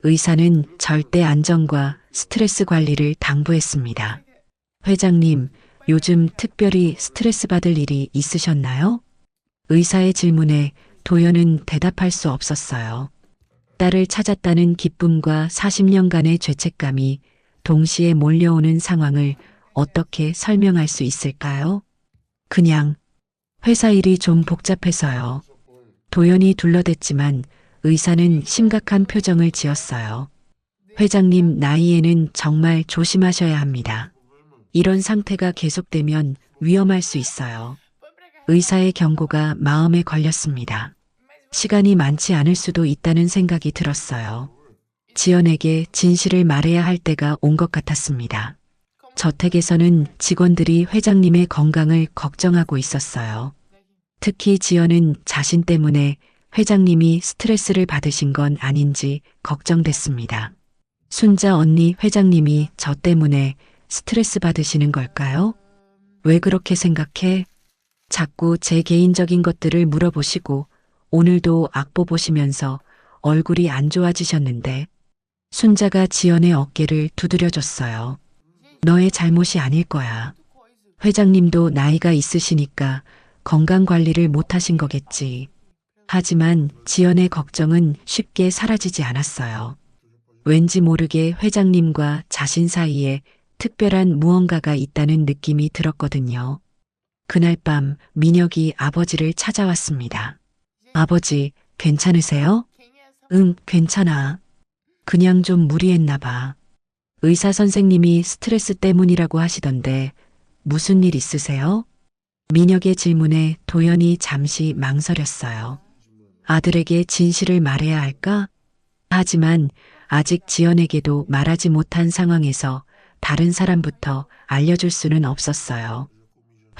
Speaker 1: 의사는 절대 안정과 스트레스 관리를 당부했습니다. 회장님, 요즘 특별히 스트레스 받을 일이 있으셨나요? 의사의 질문에 도연은 대답할 수 없었어요. 딸을 찾았다는 기쁨과 40년간의 죄책감이 동시에 몰려오는 상황을 어떻게 설명할 수 있을까요? 그냥 회사 일이 좀 복잡해서요. 도연이 둘러댔지만 의사는 심각한 표정을 지었어요. 회장님 나이에는 정말 조심하셔야 합니다. 이런 상태가 계속되면 위험할 수 있어요. 의사의 경고가 마음에 걸렸습니다. 시간이 많지 않을 수도 있다는 생각이 들었어요. 지연에게 진실을 말해야 할 때가 온 것 같았습니다. 저택에서는 직원들이 회장님의 건강을 걱정하고 있었어요. 특히 지연은 자신 때문에 회장님이 스트레스를 받으신 건 아닌지 걱정됐습니다. 순자 언니, 회장님이 저 때문에 스트레스 받으시는 걸까요? 왜 그렇게 생각해? 자꾸 제 개인적인 것들을 물어보시고 오늘도 악보 보시면서 얼굴이 안 좋아지셨는데 순자가 지연의 어깨를 두드려줬어요. 너의 잘못이 아닐 거야. 회장님도 나이가 있으시니까 건강관리를 못하신 거겠지. 하지만 지연의 걱정은 쉽게 사라지지 않았어요. 왠지 모르게 회장님과 자신 사이에 특별한 무언가가 있다는 느낌이 들었거든요. 그날 밤 민혁이 아버지를 찾아왔습니다. 아버지, 괜찮으세요? 응, 괜찮아. 그냥 좀 무리했나 봐. 의사 선생님이 스트레스 때문이라고 하시던데 무슨 일 있으세요? 민혁의 질문에 도연이 잠시 망설였어요. 아들에게 진실을 말해야 할까? 하지만 아직 지연에게도 말하지 못한 상황에서 다른 사람부터 알려줄 수는 없었어요.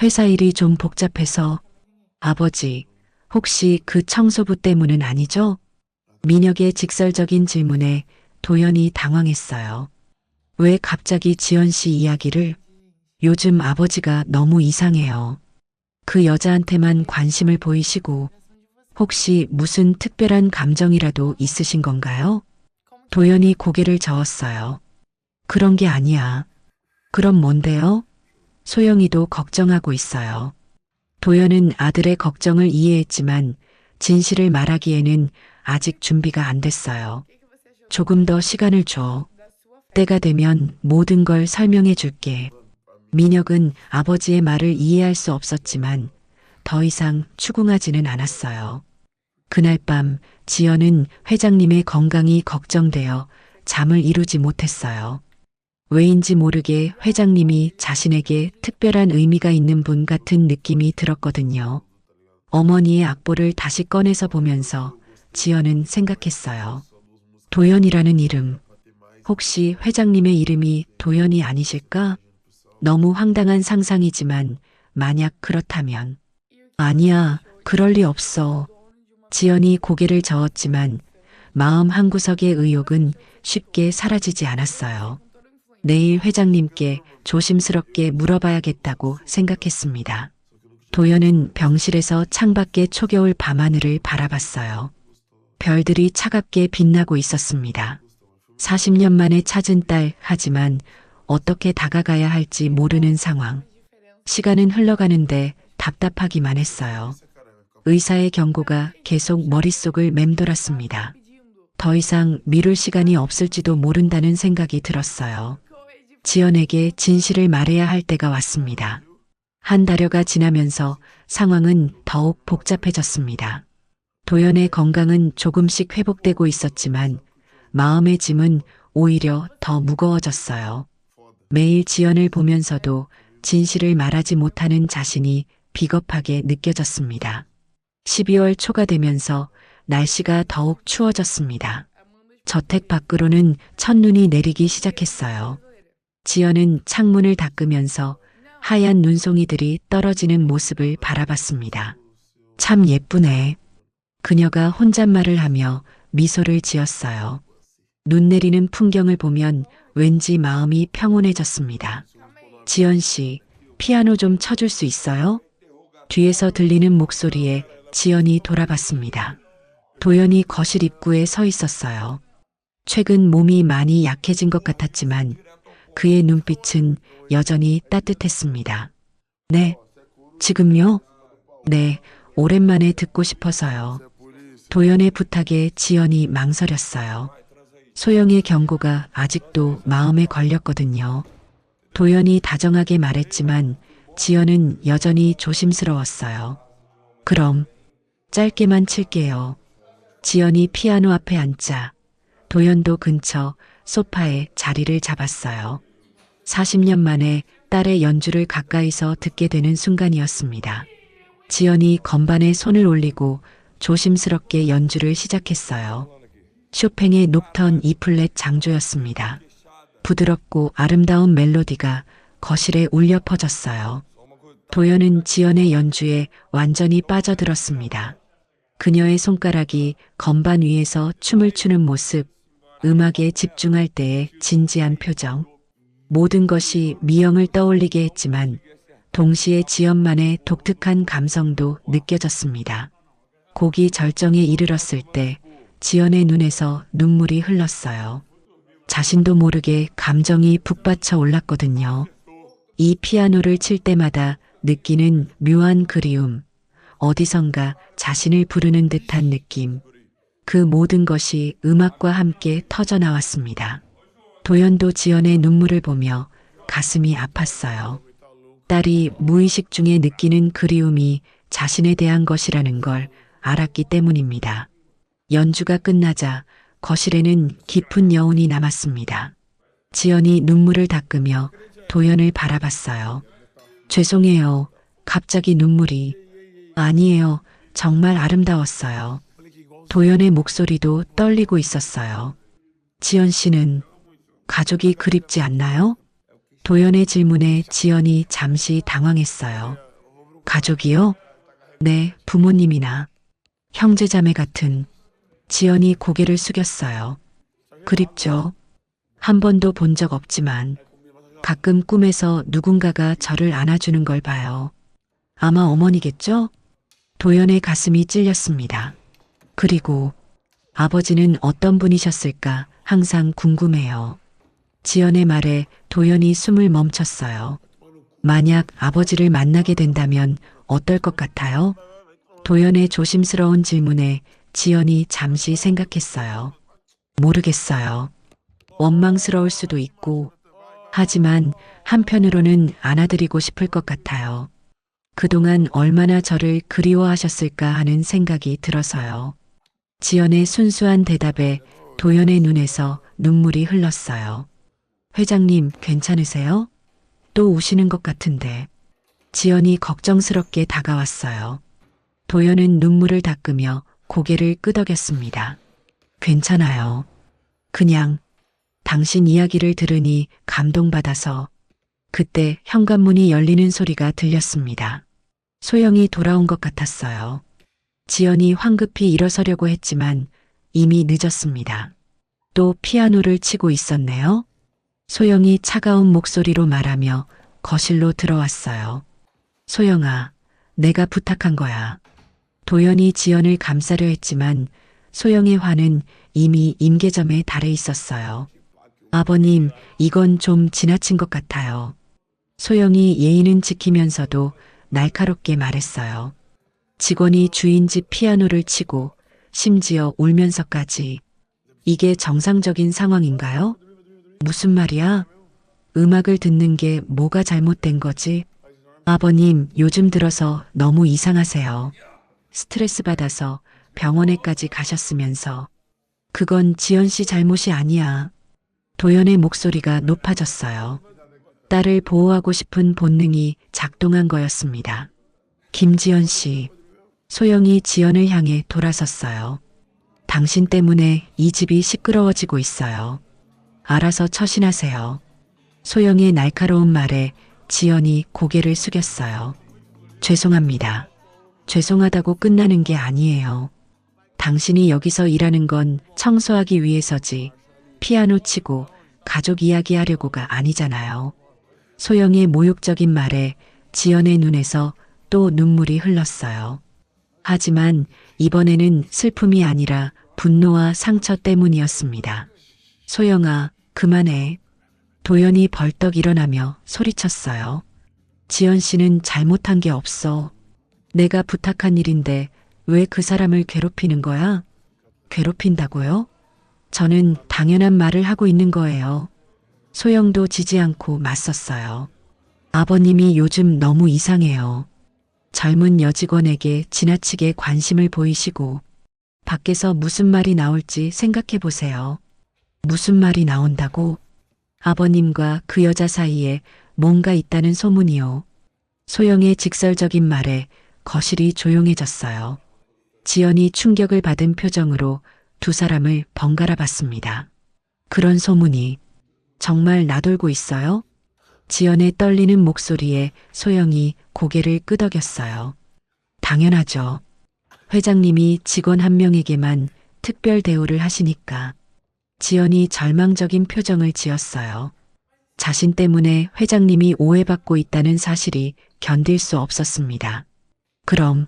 Speaker 1: 회사 일이 좀 복잡해서. 아버지, 혹시 그 청소부 때문은 아니죠? 민혁의 직설적인 질문에 도연이 당황했어요. 왜 갑자기 지연 씨 이야기를? 요즘 아버지가 너무 이상해요. 그 여자한테만 관심을 보이시고 혹시 무슨 특별한 감정이라도 있으신 건가요? 도연이 고개를 저었어요. 그런 게 아니야. 그럼 뭔데요? 소영이도 걱정하고 있어요. 도연은 아들의 걱정을 이해했지만 진실을 말하기에는 아직 준비가 안 됐어요. 조금 더 시간을 줘. 때가 되면 모든 걸 설명해 줄게. 민혁은 아버지의 말을 이해할 수 없었지만 더 이상 추궁하지는 않았어요. 그날 밤 지연은 회장님의 건강이 걱정되어 잠을 이루지 못했어요. 왜인지 모르게 회장님이 자신에게 특별한 의미가 있는 분 같은 느낌이 들었거든요. 어머니의 악보를 다시 꺼내서 보면서 지연은 생각했어요. 도연이라는 이름. 혹시 회장님의 이름이 도연이 아니실까? 너무 황당한 상상이지만 만약 그렇다면. 아니야, 그럴 리 없어. 지연이 고개를 저었지만 마음 한구석의 의욕은 쉽게 사라지지 않았어요. 내일 회장님께 조심스럽게 물어봐야겠다고 생각했습니다. 도연은 병실에서 창밖의 초겨울 밤하늘을 바라봤어요. 별들이 차갑게 빛나고 있었습니다. 40년 만에 찾은 딸, 하지만 어떻게 다가가야 할지 모르는 상황. 시간은 흘러가는데 답답하기만 했어요. 의사의 경고가 계속 머릿속을 맴돌았습니다. 더 이상 미룰 시간이 없을지도 모른다는 생각이 들었어요. 지연에게 진실을 말해야 할 때가 왔습니다. 한 달여가 지나면서 상황은 더욱 복잡해졌습니다. 도연의 건강은 조금씩 회복되고 있었지만 마음의 짐은 오히려 더 무거워졌어요. 매일 지연을 보면서도 진실을 말하지 못하는 자신이 비겁하게 느껴졌습니다. 12월 초가 되면서 날씨가 더욱 추워졌습니다. 저택 밖으로는 첫눈이 내리기 시작했어요. 지연은 창문을 닦으면서 하얀 눈송이들이 떨어지는 모습을 바라봤습니다. 참 예쁘네. 그녀가 혼잣말을 하며 미소를 지었어요. 눈 내리는 풍경을 보면 왠지 마음이 평온해졌습니다. 지연 씨, 피아노 좀 쳐줄 수 있어요? 뒤에서 들리는 목소리에 지연이 돌아봤습니다. 도연이 거실 입구에 서 있었어요. 최근 몸이 많이 약해진 것 같았지만 그의 눈빛은 여전히 따뜻했습니다. 네, 지금요? 네, 오랜만에 듣고 싶어서요. 도연의 부탁에 지연이 망설였어요. 소영의 경고가 아직도 마음에 걸렸거든요. 도연이 다정하게 말했지만 지연은 여전히 조심스러웠어요. 그럼 짧게만 칠게요. 지연이 피아노 앞에 앉자 도연도 근처 소파에 자리를 잡았어요. 40년 만에 딸의 연주를 가까이서 듣게 되는 순간이었습니다. 지연이 건반에 손을 올리고 조심스럽게 연주를 시작했어요. 쇼팽의 녹턴 E플랫 장조였습니다. 부드럽고 아름다운 멜로디가 거실에 울려 퍼졌어요. 도연은 지연의 연주에 완전히 빠져들었습니다. 그녀의 손가락이 건반 위에서 춤을 추는 모습, 음악에 집중할 때의 진지한 표정, 모든 것이 미영을 떠올리게 했지만 동시에 지연만의 독특한 감성도 느껴졌습니다. 곡이 절정에 이르렀을 때 지연의 눈에서 눈물이 흘렀어요. 자신도 모르게 감정이 북받쳐 올랐거든요. 이 피아노를 칠 때마다 느끼는 묘한 그리움, 어디선가 자신을 부르는 듯한 느낌, 그 모든 것이 음악과 함께 터져나왔습니다. 도연도 지연의 눈물을 보며 가슴이 아팠어요. 딸이 무의식 중에 느끼는 그리움이 자신에 대한 것이라는 걸 알았기 때문입니다. 연주가 끝나자 거실에는 깊은 여운이 남았습니다. 지연이 눈물을 닦으며 도연을 바라봤어요. 죄송해요. 갑자기 눈물이. 아니에요. 정말 아름다웠어요. 도연의 목소리도 떨리고 있었어요. 지연 씨는 가족이 그립지 않나요? 도연의 질문에 지연이 잠시 당황했어요. 가족이요? 네, 부모님이나 형제자매 같은. 지연이 고개를 숙였어요. 그립죠. 한 번도 본 적 없지만 가끔 꿈에서 누군가가 저를 안아주는 걸 봐요. 아마 어머니겠죠? 도연의 가슴이 찔렸습니다. 그리고 아버지는 어떤 분이셨을까 항상 궁금해요. 지연의 말에 도연이 숨을 멈췄어요. 만약 아버지를 만나게 된다면 어떨 것 같아요? 도연의 조심스러운 질문에 지연이 잠시 생각했어요. 모르겠어요. 원망스러울 수도 있고, 하지만 한편으로는 안아드리고 싶을 것 같아요. 그동안 얼마나 저를 그리워하셨을까 하는 생각이 들어서요. 지연의 순수한 대답에 도연의 눈에서 눈물이 흘렀어요. 회장님, 괜찮으세요? 또 우시는 것 같은데. 지연이 걱정스럽게 다가왔어요. 도연은 눈물을 닦으며 고개를 끄덕였습니다. 괜찮아요. 그냥 당신 이야기를 들으니 감동받아서. 그때 현관문이 열리는 소리가 들렸습니다. 소영이 돌아온 것 같았어요. 지연이 황급히 일어서려고 했지만 이미 늦었습니다. 또 피아노를 치고 있었네요. 소영이 차가운 목소리로 말하며 거실로 들어왔어요. 소영아, 내가 부탁한 거야. 도연이 지연을 감싸려 했지만 소영의 화는 이미 임계점에 달해 있었어요. 아버님, 이건 좀 지나친 것 같아요. 소영이 예의는 지키면서도 날카롭게 말했어요. 직원이 주인 집 피아노를 치고 심지어 울면서까지. 이게 정상적인 상황인가요? 무슨 말이야? 음악을 듣는 게 뭐가 잘못된 거지? 아버님, 요즘 들어서 너무 이상하세요. 스트레스 받아서 병원에까지 가셨으면서. 그건 지연 씨 잘못이 아니야. 도연의 목소리가 높아졌어요. 딸을 보호하고 싶은 본능이 작동한 거였습니다. 김지연 씨. 소영이 지연을 향해 돌아섰어요. 당신 때문에 이 집이 시끄러워지고 있어요. 알아서 처신하세요. 소영의 날카로운 말에 지연이 고개를 숙였어요. 죄송합니다. 죄송하다고 끝나는 게 아니에요. 당신이 여기서 일하는 건 청소하기 위해서지 피아노 치고 가족 이야기하려고가 아니잖아요. 소영의 모욕적인 말에 지연의 눈에서 또 눈물이 흘렀어요. 하지만 이번에는 슬픔이 아니라 분노와 상처 때문이었습니다. 소영아, 그만해. 도연이 벌떡 일어나며 소리쳤어요. 지연 씨는 잘못한 게 없어. 내가 부탁한 일인데 왜 그 사람을 괴롭히는 거야? 괴롭힌다고요? 저는 당연한 말을 하고 있는 거예요. 소영도 지지 않고 맞섰어요. 아버님이 요즘 너무 이상해요. 젊은 여직원에게 지나치게 관심을 보이시고 밖에서 무슨 말이 나올지 생각해 보세요. 무슨 말이 나온다고? 아버님과 그 여자 사이에 뭔가 있다는 소문이요. 소영의 직설적인 말에 거실이 조용해졌어요. 지연이 충격을 받은 표정으로 두 사람을 번갈아 봤습니다. 그런 소문이 정말 나돌고 있어요? 지연의 떨리는 목소리에 소영이 고개를 끄덕였어요. 당연하죠. 회장님이 직원 한 명에게만 특별 대우를 하시니까. 지연이 절망적인 표정을 지었어요. 자신 때문에 회장님이 오해받고 있다는 사실이 견딜 수 없었습니다. 그럼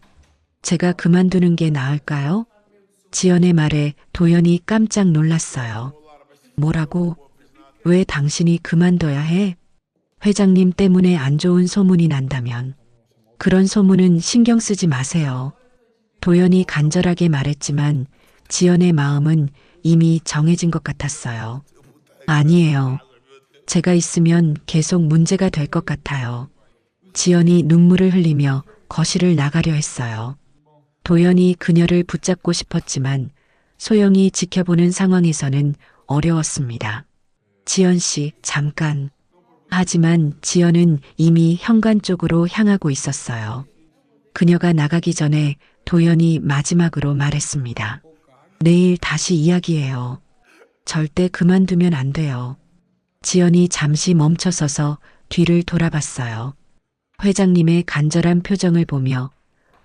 Speaker 1: 제가 그만두는 게 나을까요? 지연의 말에 도연이 깜짝 놀랐어요. 뭐라고? 왜 당신이 그만둬야 해? 회장님 때문에 안 좋은 소문이 난다면 그런 소문은 신경 쓰지 마세요. 도연이 간절하게 말했지만 지연의 마음은 이미 정해진 것 같았어요. 아니에요. 제가 있으면 계속 문제가 될 것 같아요. 지연이 눈물을 흘리며 거실을 나가려 했어요. 도연이 그녀를 붙잡고 싶었지만 소영이 지켜보는 상황에서는 어려웠습니다. 지연 씨, 잠깐. 하지만 지연은 이미 현관 쪽으로 향하고 있었어요. 그녀가 나가기 전에 도연이 마지막으로 말했습니다. 내일 다시 이야기해요. 절대 그만두면 안 돼요. 지연이 잠시 멈춰서서 뒤를 돌아봤어요. 회장님의 간절한 표정을 보며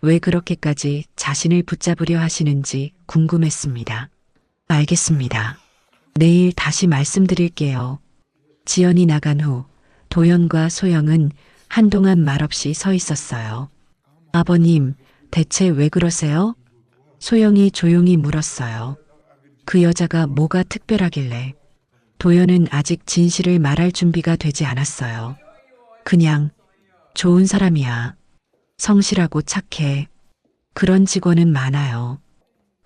Speaker 1: 왜 그렇게까지 자신을 붙잡으려 하시는지 궁금했습니다. 알겠습니다. 내일 다시 말씀드릴게요. 지연이 나간 후 도연과 소영은 한동안 말없이 서 있었어요. 아버님, 대체 왜 그러세요? 소영이 조용히 물었어요. 그 여자가 뭐가 특별하길래. 도연은 아직 진실을 말할 준비가 되지 않았어요. 그냥 좋은 사람이야. 성실하고 착해. 그런 직원은 많아요.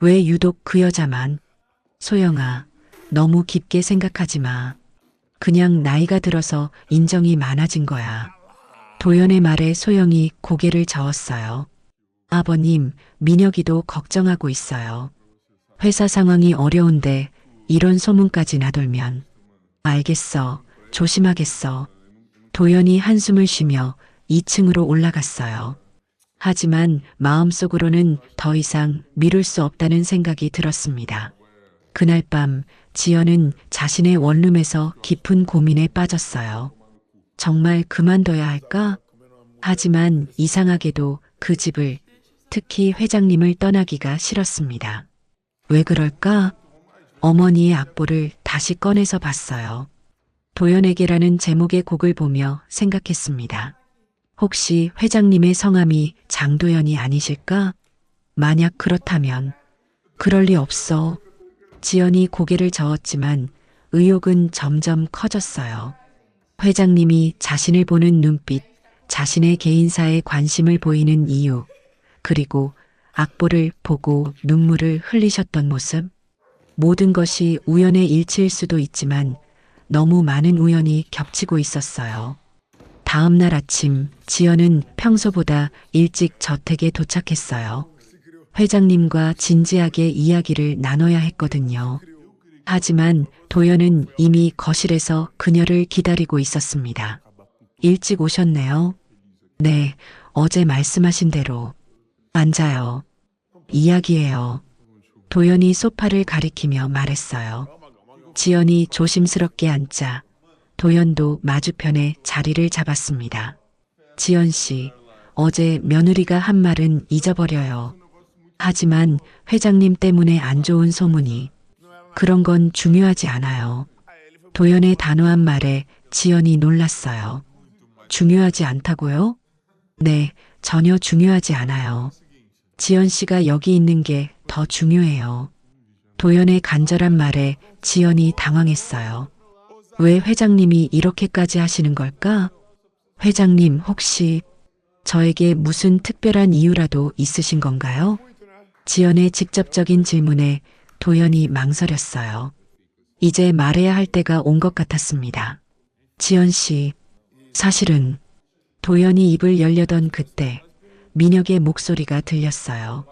Speaker 1: 왜 유독 그 여자만? 소영아, 너무 깊게 생각하지 마. 그냥 나이가 들어서 인정이 많아진 거야. 도연의 말에 소영이 고개를 저었어요. 아버님, 민혁이도 걱정하고 있어요. 회사 상황이 어려운데 이런 소문까지 나돌면. 알겠어. 조심하겠어. 도연이 한숨을 쉬며 2층으로 올라갔어요. 하지만 마음속으로는 더 이상 미룰 수 없다는 생각이 들었습니다. 그날 밤 지연은 자신의 원룸에서 깊은 고민에 빠졌어요. 정말 그만둬야 할까? 하지만 이상하게도 그 집을, 특히 회장님을 떠나기가 싫었습니다. 왜 그럴까? 어머니의 악보를 다시 꺼내서 봤어요. 도연에게라는 제목의 곡을 보며 생각했습니다. 혹시 회장님의 성함이 장도연이 아니실까? 만약 그렇다면. 그럴 리 없어. 지연이 고개를 저었지만 의욕은 점점 커졌어요. 회장님이 자신을 보는 눈빛, 자신의 개인사에 관심을 보이는 이유, 그리고 악보를 보고 눈물을 흘리셨던 모습. 모든 것이 우연의 일치일 수도 있지만 너무 많은 우연이 겹치고 있었어요. 다음 날 아침 지연은 평소보다 일찍 저택에 도착했어요. 회장님과 진지하게 이야기를 나눠야 했거든요. 하지만 도연은 이미 거실에서 그녀를 기다리고 있었습니다. 일찍 오셨네요. 네, 어제 말씀하신 대로. 앉아요. 이야기해요. 도연이 소파를 가리키며 말했어요. 지연이 조심스럽게 앉자 도연도 마주편에 자리를 잡았습니다. 지연 씨, 어제 며느리가 한 말은 잊어버려요. 하지만 회장님 때문에 안 좋은 소문이. 그런 건 중요하지 않아요. 도연의 단호한 말에 지연이 놀랐어요. 중요하지 않다고요? 네, 전혀 중요하지 않아요. 지연 씨가 여기 있는 게 더 중요해요. 도연의 간절한 말에 지연이 당황했어요. 왜 회장님이 이렇게까지 하시는 걸까? 회장님 혹시 저에게 무슨 특별한 이유라도 있으신 건가요? 지연의 직접적인 질문에 도연이 망설였어요. 이제 말해야 할 때가 온 것 같았습니다. 지연 씨, 사실은 도연이 입을 열려던 그때 민혁의 목소리가 들렸어요.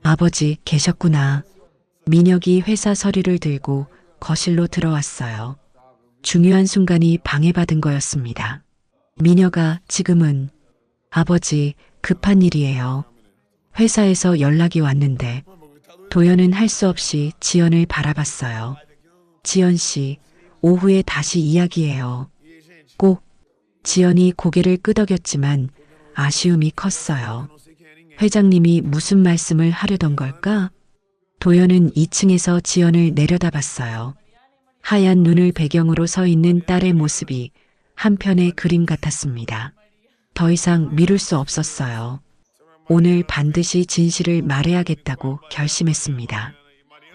Speaker 1: 아버지 계셨구나. 민혁이 회사 서류를 들고 거실로 들어왔어요. 중요한 순간이 방해받은 거였습니다. 민혁아, 지금은 아버지 급한 일이에요. 회사에서 연락이 왔는데 도연은 할 수 없이 지연을 바라봤어요. 지연 씨, 오후에 다시 이야기해요. 꼭. 지연이 고개를 끄덕였지만 아쉬움이 컸어요. 회장님이 무슨 말씀을 하려던 걸까? 도연은 2층에서 지연을 내려다봤어요. 하얀 눈을 배경으로 서 있는 딸의 모습이 한편의 그림 같았습니다. 더 이상 미룰 수 없었어요. 오늘 반드시 진실을 말해야겠다고 결심했습니다.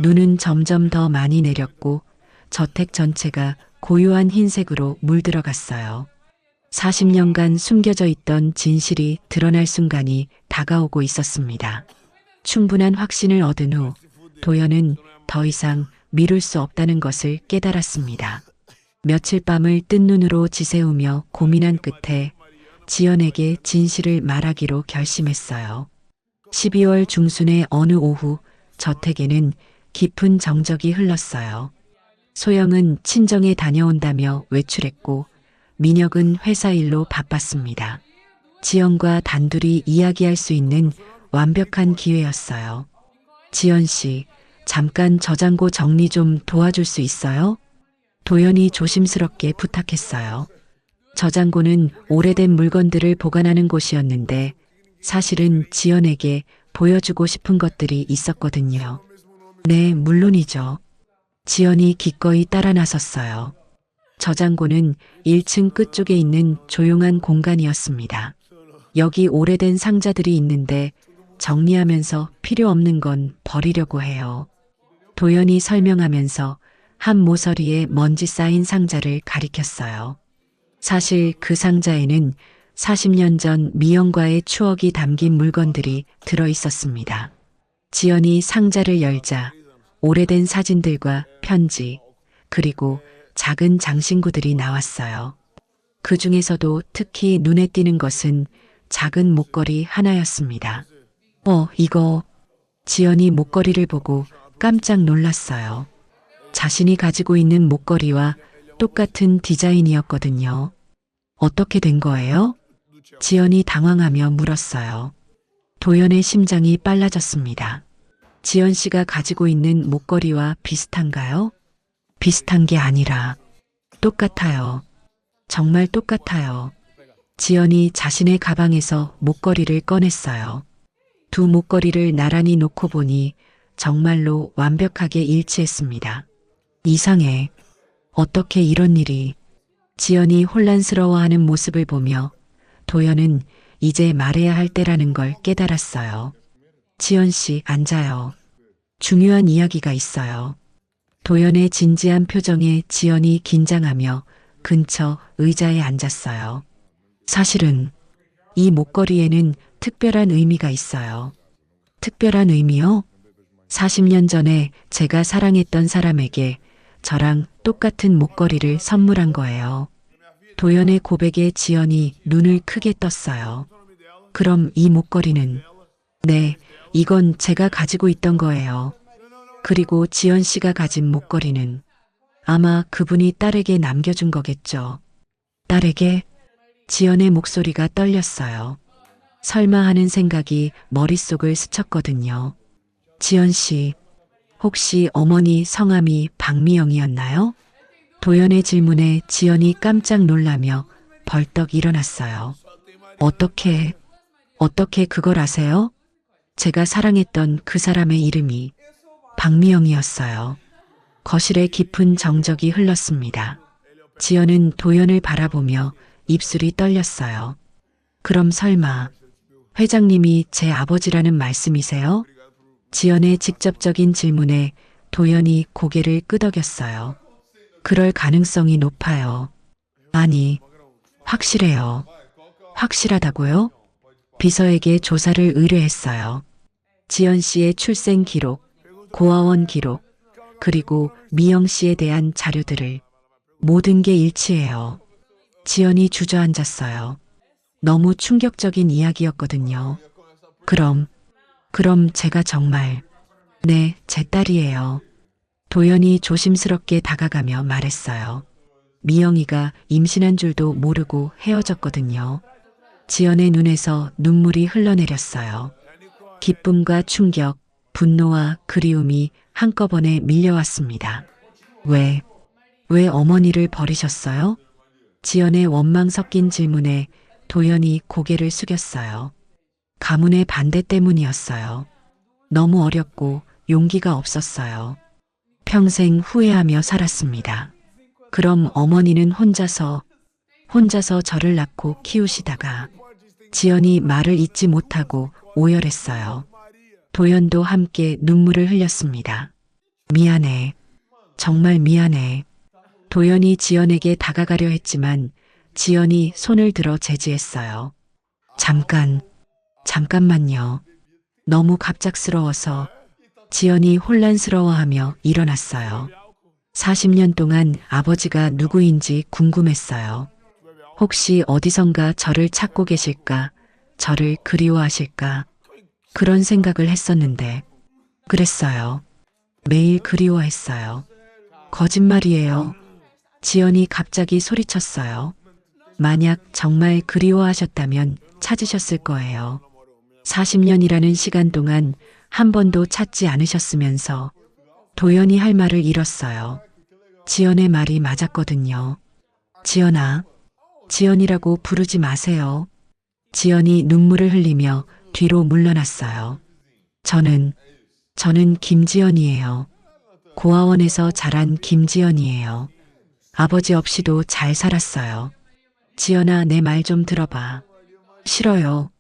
Speaker 1: 눈은 점점 더 많이 내렸고 저택 전체가 고요한 흰색으로 물들어갔어요. 40년간 숨겨져 있던 진실이 드러날 순간이 다가오고 있었습니다. 충분한 확신을 얻은 후 도연은 더 이상 미룰 수 없다는 것을 깨달았습니다. 며칠 밤을 뜬 눈으로 지새우며 고민한 끝에 지연에게 진실을 말하기로 결심했어요. 12월 중순의 어느 오후 저택에는 깊은 정적이 흘렀어요. 소영은 친정에 다녀온다며 외출했고 민혁은 회사 일로 바빴습니다. 지연과 단둘이 이야기할 수 있는 완벽한 기회였어요. 지연 씨, 잠깐 저장고 정리 좀 도와줄 수 있어요? 도연이 조심스럽게 부탁했어요. 저장고는 오래된 물건들을 보관하는 곳이었는데 사실은 지연에게 보여주고 싶은 것들이 있었거든요. 네, 물론이죠. 지연이 기꺼이 따라 나섰어요. 저장고는 1층 끝쪽에 있는 조용한 공간이었습니다. 여기 오래된 상자들이 있는데 정리하면서 필요 없는 건 버리려고 해요. 도연이 설명하면서 한 모서리에 먼지 쌓인 상자를 가리켰어요. 사실 그 상자에는 40년 전 미영과의 추억이 담긴 물건들이 들어 있었습니다. 지연이 상자를 열자 오래된 사진들과 편지, 그리고 작은 장신구들이 나왔어요. 그 중에서도 특히 눈에 띄는 것은 작은 목걸이 하나였습니다. 이거. 지연이 목걸이를 보고 깜짝 놀랐어요. 자신이 가지고 있는 목걸이와 똑같은 디자인이었거든요. 어떻게 된 거예요? 지연이 당황하며 물었어요. 도연의 심장이 빨라졌습니다. 지연 씨가 가지고 있는 목걸이와 비슷한가요? 비슷한 게 아니라 똑같아요. 정말 똑같아요. 지연이 자신의 가방에서 목걸이를 꺼냈어요. 두 목걸이를 나란히 놓고 보니 정말로 완벽하게 일치했습니다. 이상해. 어떻게 이런 일이. 지연이 혼란스러워하는 모습을 보며 도연은 이제 말해야 할 때라는 걸 깨달았어요. 지연 씨, 앉아요. 중요한 이야기가 있어요. 도연의 진지한 표정에 지연이 긴장하며 근처 의자에 앉았어요. 사실은 이 목걸이에는 특별한 의미가 있어요. 특별한 의미요? 40년 전에 제가 사랑했던 사람에게 저랑 똑같은 목걸이를 선물한 거예요. 도연의 고백에 지연이 눈을 크게 떴어요. 그럼 이 목걸이는? 네, 이건 제가 가지고 있던 거예요. 그리고 지연 씨가 가진 목걸이는 아마 그분이 딸에게 남겨준 거겠죠. 딸에게? 지연의 목소리가 떨렸어요. 설마 하는 생각이 머릿속을 스쳤거든요. 지연 씨, 혹시 어머니 성함이 박미영이었나요? 도연의 질문에 지연이 깜짝 놀라며 벌떡 일어났어요. 어떻게 그걸 아세요? 제가 사랑했던 그 사람의 이름이 박미영이었어요. 거실에 깊은 정적이 흘렀습니다. 지연은 도연을 바라보며 입술이 떨렸어요. 그럼 설마 회장님이 제 아버지라는 말씀이세요? 지연의 직접적인 질문에 도연이 고개를 끄덕였어요. 그럴 가능성이 높아요. 아니, 확실해요. 확실하다고요? 비서에게 조사를 의뢰했어요. 지연 씨의 출생 기록, 고아원 기록, 그리고 미영 씨에 대한 자료들을 모든 게 일치해요. 지연이 주저앉았어요. 너무 충격적인 이야기였거든요. 그럼 제가 정말, 네, 제 딸이에요. 도연이 조심스럽게 다가가며 말했어요. 미영이가 임신한 줄도 모르고 헤어졌거든요. 지연의 눈에서 눈물이 흘러내렸어요. 기쁨과 충격, 분노와 그리움이 한꺼번에 밀려왔습니다. 왜 어머니를 버리셨어요? 지연의 원망 섞인 질문에 도연이 고개를 숙였어요. 가문의 반대 때문이었어요. 너무 어렸고 용기가 없었어요. 평생 후회하며 살았습니다. 그럼 어머니는 혼자서 저를 낳고 키우시다가 지연이 말을 잇지 못하고 오열했어요. 도연도 함께 눈물을 흘렸습니다. 미안해. 정말 미안해. 도연이 지연에게 다가가려 했지만 지연이 손을 들어 제지했어요. 잠깐만요. 너무 갑작스러워서. 지연이 혼란스러워하며 일어났어요. 40년 동안 아버지가 누구인지 궁금했어요. 혹시 어디선가 저를 찾고 계실까? 저를 그리워하실까? 그런 생각을 했었는데, 그랬어요. 매일 그리워했어요. 거짓말이에요. 지연이 갑자기 소리쳤어요. 만약 정말 그리워하셨다면 찾으셨을 거예요. 40년이라는 시간 동안 한 번도 찾지 않으셨으면서. 도연이 할 말을 잃었어요. 지연의 말이 맞았거든요. 지연아, 지연이라고 부르지 마세요. 지연이 눈물을 흘리며 뒤로 물러났어요. 저는 김지연이에요. 고아원에서 자란 김지연이에요. 아버지 없이도 잘 살았어요. 지연아, 내 말 좀 들어봐. 싫어요.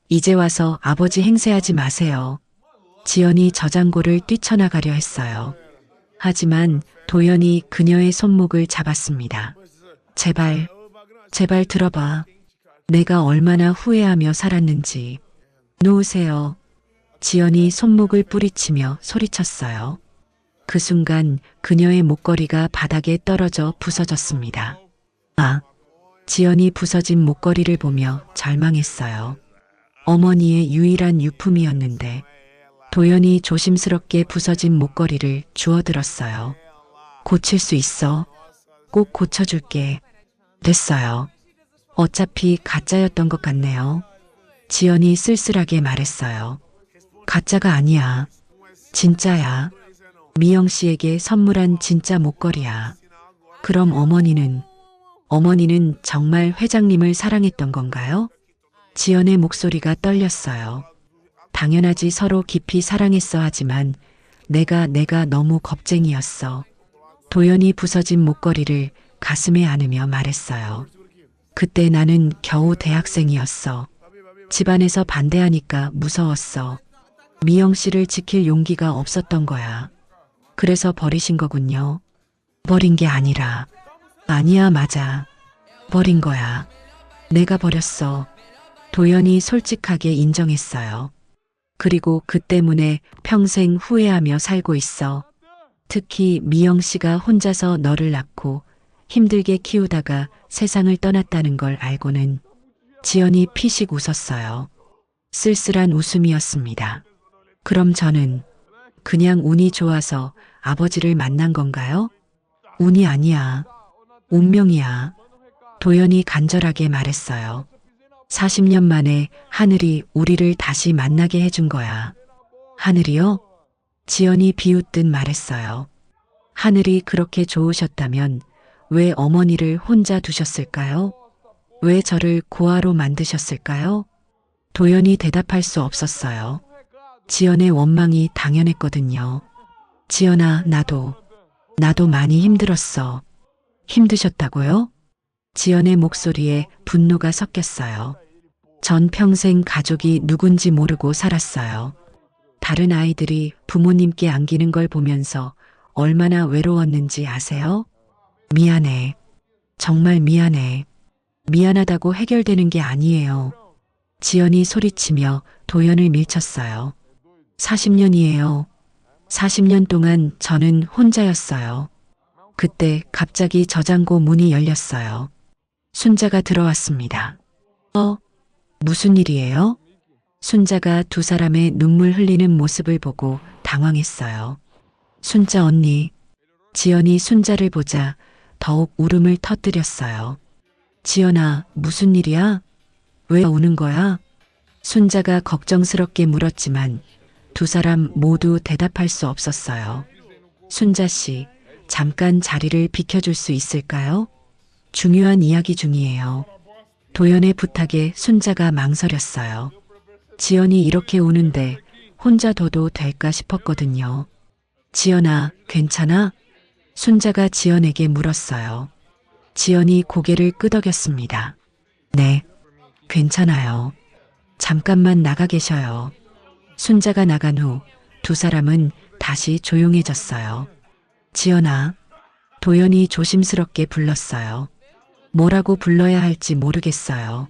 Speaker 1: 이제 와서 아버지 행세하지 마세요. 지연이 저장고를 뛰쳐나가려 했어요. 하지만 도연이 그녀의 손목을 잡았습니다. 제발, 제발 들어봐. 내가 얼마나 후회하며 살았는지. 놓으세요. 지연이 손목을 뿌리치며 소리쳤어요. 그 순간 그녀의 목걸이가 바닥에 떨어져 부서졌습니다. 아, 지연이 부서진 목걸이를 보며 절망했어요. 어머니의 유일한 유품이었는데 도연이 조심스럽게 부서진 목걸이를 주워들었어요. 고칠 수 있어. 꼭 고쳐줄게. 됐어요. 어차피 가짜였던 것 같네요. 지연이 쓸쓸하게 말했어요. 가짜가 아니야. 진짜야. 미영 씨에게 선물한 진짜 목걸이야. 그럼 어머니는 정말 회장님을 사랑했던 건가요? 지연의 목소리가 떨렸어요. 당연하지 서로 깊이 사랑했어 하지만 내가 너무 겁쟁이였어. 도연이 부서진 목걸이를 가슴에 안으며 말했어요. 그때 나는 겨우 대학생이었어. 집안에서 반대하니까 무서웠어. 미영 씨를 지킬 용기가 없었던 거야. 그래서 버리신 거군요. 버린 게 아니라. 아니야, 맞아. 버린 거야. 내가 버렸어. 도연이 솔직하게 인정했어요. 그리고 그 때문에 평생 후회하며 살고 있어. 특히 미영 씨가 혼자서 너를 낳고 힘들게 키우다가 세상을 떠났다는 걸 알고는 지연이 피식 웃었어요. 쓸쓸한 웃음이었습니다. 그럼 저는 그냥 운이 좋아서 아버지를 만난 건가요? 운이 아니야. 운명이야. 도연이 간절하게 말했어요. 40년 만에 하늘이 우리를 다시 만나게 해준 거야. 하늘이요? 지연이 비웃듯 말했어요. 하늘이 그렇게 좋으셨다면 왜 어머니를 혼자 두셨을까요? 왜 저를 고아로 만드셨을까요? 도연이 대답할 수 없었어요. 지연의 원망이 당연했거든요. 지연아, 나도 많이 힘들었어. 힘드셨다고요? 지연의 목소리에 분노가 섞였어요. 전 평생 가족이 누군지 모르고 살았어요. 다른 아이들이 부모님께 안기는 걸 보면서 얼마나 외로웠는지 아세요? 미안해. 정말 미안해. 미안하다고 해결되는 게 아니에요. 지연이 소리치며 도연을 밀쳤어요. 40년이에요. 40년 동안 저는 혼자였어요. 그때 갑자기 저장고 문이 열렸어요. 순자가 들어왔습니다. 무슨 일이에요? 순자가 두 사람의 눈물 흘리는 모습을 보고 당황했어요. 순자 언니. 지연이 순자를 보자 더욱 울음을 터뜨렸어요. 지연아, 무슨 일이야? 왜 우는 거야? 순자가 걱정스럽게 물었지만 두 사람 모두 대답할 수 없었어요. 순자 씨, 잠깐 자리를 비켜줄 수 있을까요? 중요한 이야기 중이에요. 도연의 부탁에 순자가 망설였어요. 지연이 이렇게 우는데 혼자 둬도 될까 싶었거든요. 지연아, 괜찮아? 순자가 지연에게 물었어요. 지연이 고개를 끄덕였습니다. 네, 괜찮아요. 잠깐만 나가 계셔요. 순자가 나간 후 두 사람은 다시 조용해졌어요. 지연아, 도연이 조심스럽게 불렀어요. 뭐라고 불러야 할지 모르겠어요.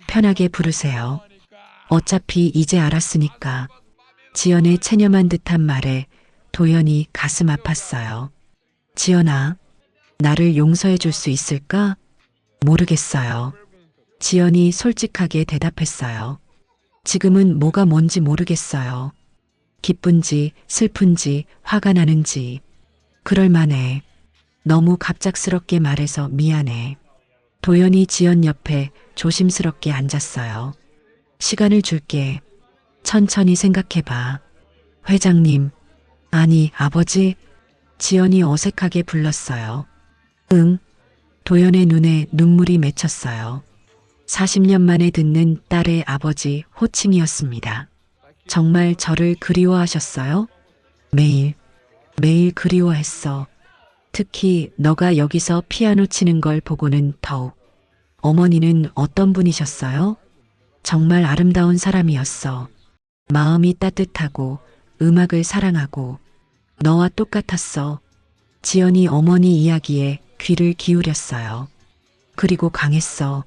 Speaker 1: 편하게 부르세요. 어차피 이제 알았으니까. 지연의 체념한 듯한 말에 도연이 가슴 아팠어요. 지연아, 나를 용서해 줄 수 있을까? 모르겠어요. 지연이 솔직하게 대답했어요. 지금은 뭐가 뭔지 모르겠어요. 기쁜지 슬픈지 화가 나는지. 그럴 만해. 너무 갑작스럽게 말해서 미안해. 도연이 지연 옆에 조심스럽게 앉았어요. 시간을 줄게. 천천히 생각해봐. 회장님, 아니 아버지. 지연이 어색하게 불렀어요. 응. 도연의 눈에 눈물이 맺혔어요. 40년 만에 듣는 딸의 아버지 호칭이었습니다. 정말 저를 그리워하셨어요? 매일 그리워했어. 특히 너가 여기서 피아노 치는 걸 보고는 더욱. 어머니는 어떤 분이셨어요? 정말 아름다운 사람이었어. 마음이 따뜻하고 음악을 사랑하고 너와 똑같았어. 지연이 어머니 이야기에 귀를 기울였어요. 그리고 강했어.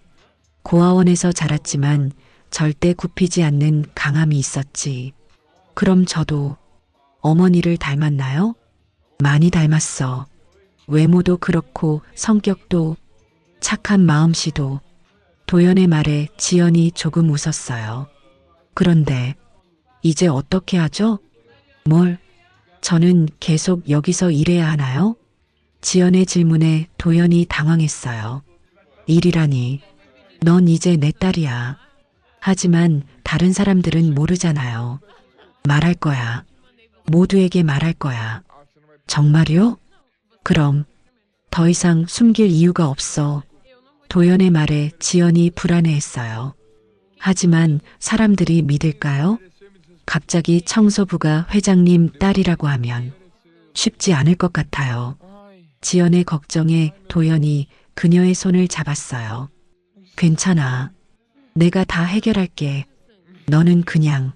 Speaker 1: 고아원에서 자랐지만 절대 굽히지 않는 강함이 있었지. 그럼 저도 어머니를 닮았나요? 많이 닮았어. 외모도 그렇고 성격도 착한 마음씨도. 도연의 말에 지연이 조금 웃었어요. 그런데 이제 어떻게 하죠? 뭘? 저는 계속 여기서 일해야 하나요? 지연의 질문에 도연이 당황했어요. 일이라니. 넌 이제 내 딸이야. 하지만 다른 사람들은 모르잖아요. 말할 거야. 모두에게 말할 거야. 정말요? 그럼 더 이상 숨길 이유가 없어. 도연의 말에 지연이 불안해했어요. 하지만 사람들이 믿을까요? 갑자기 청소부가 회장님 딸이라고 하면 쉽지 않을 것 같아요. 지연의 걱정에 도연이 그녀의 손을 잡았어요. 괜찮아. 내가 다 해결할게. 너는 그냥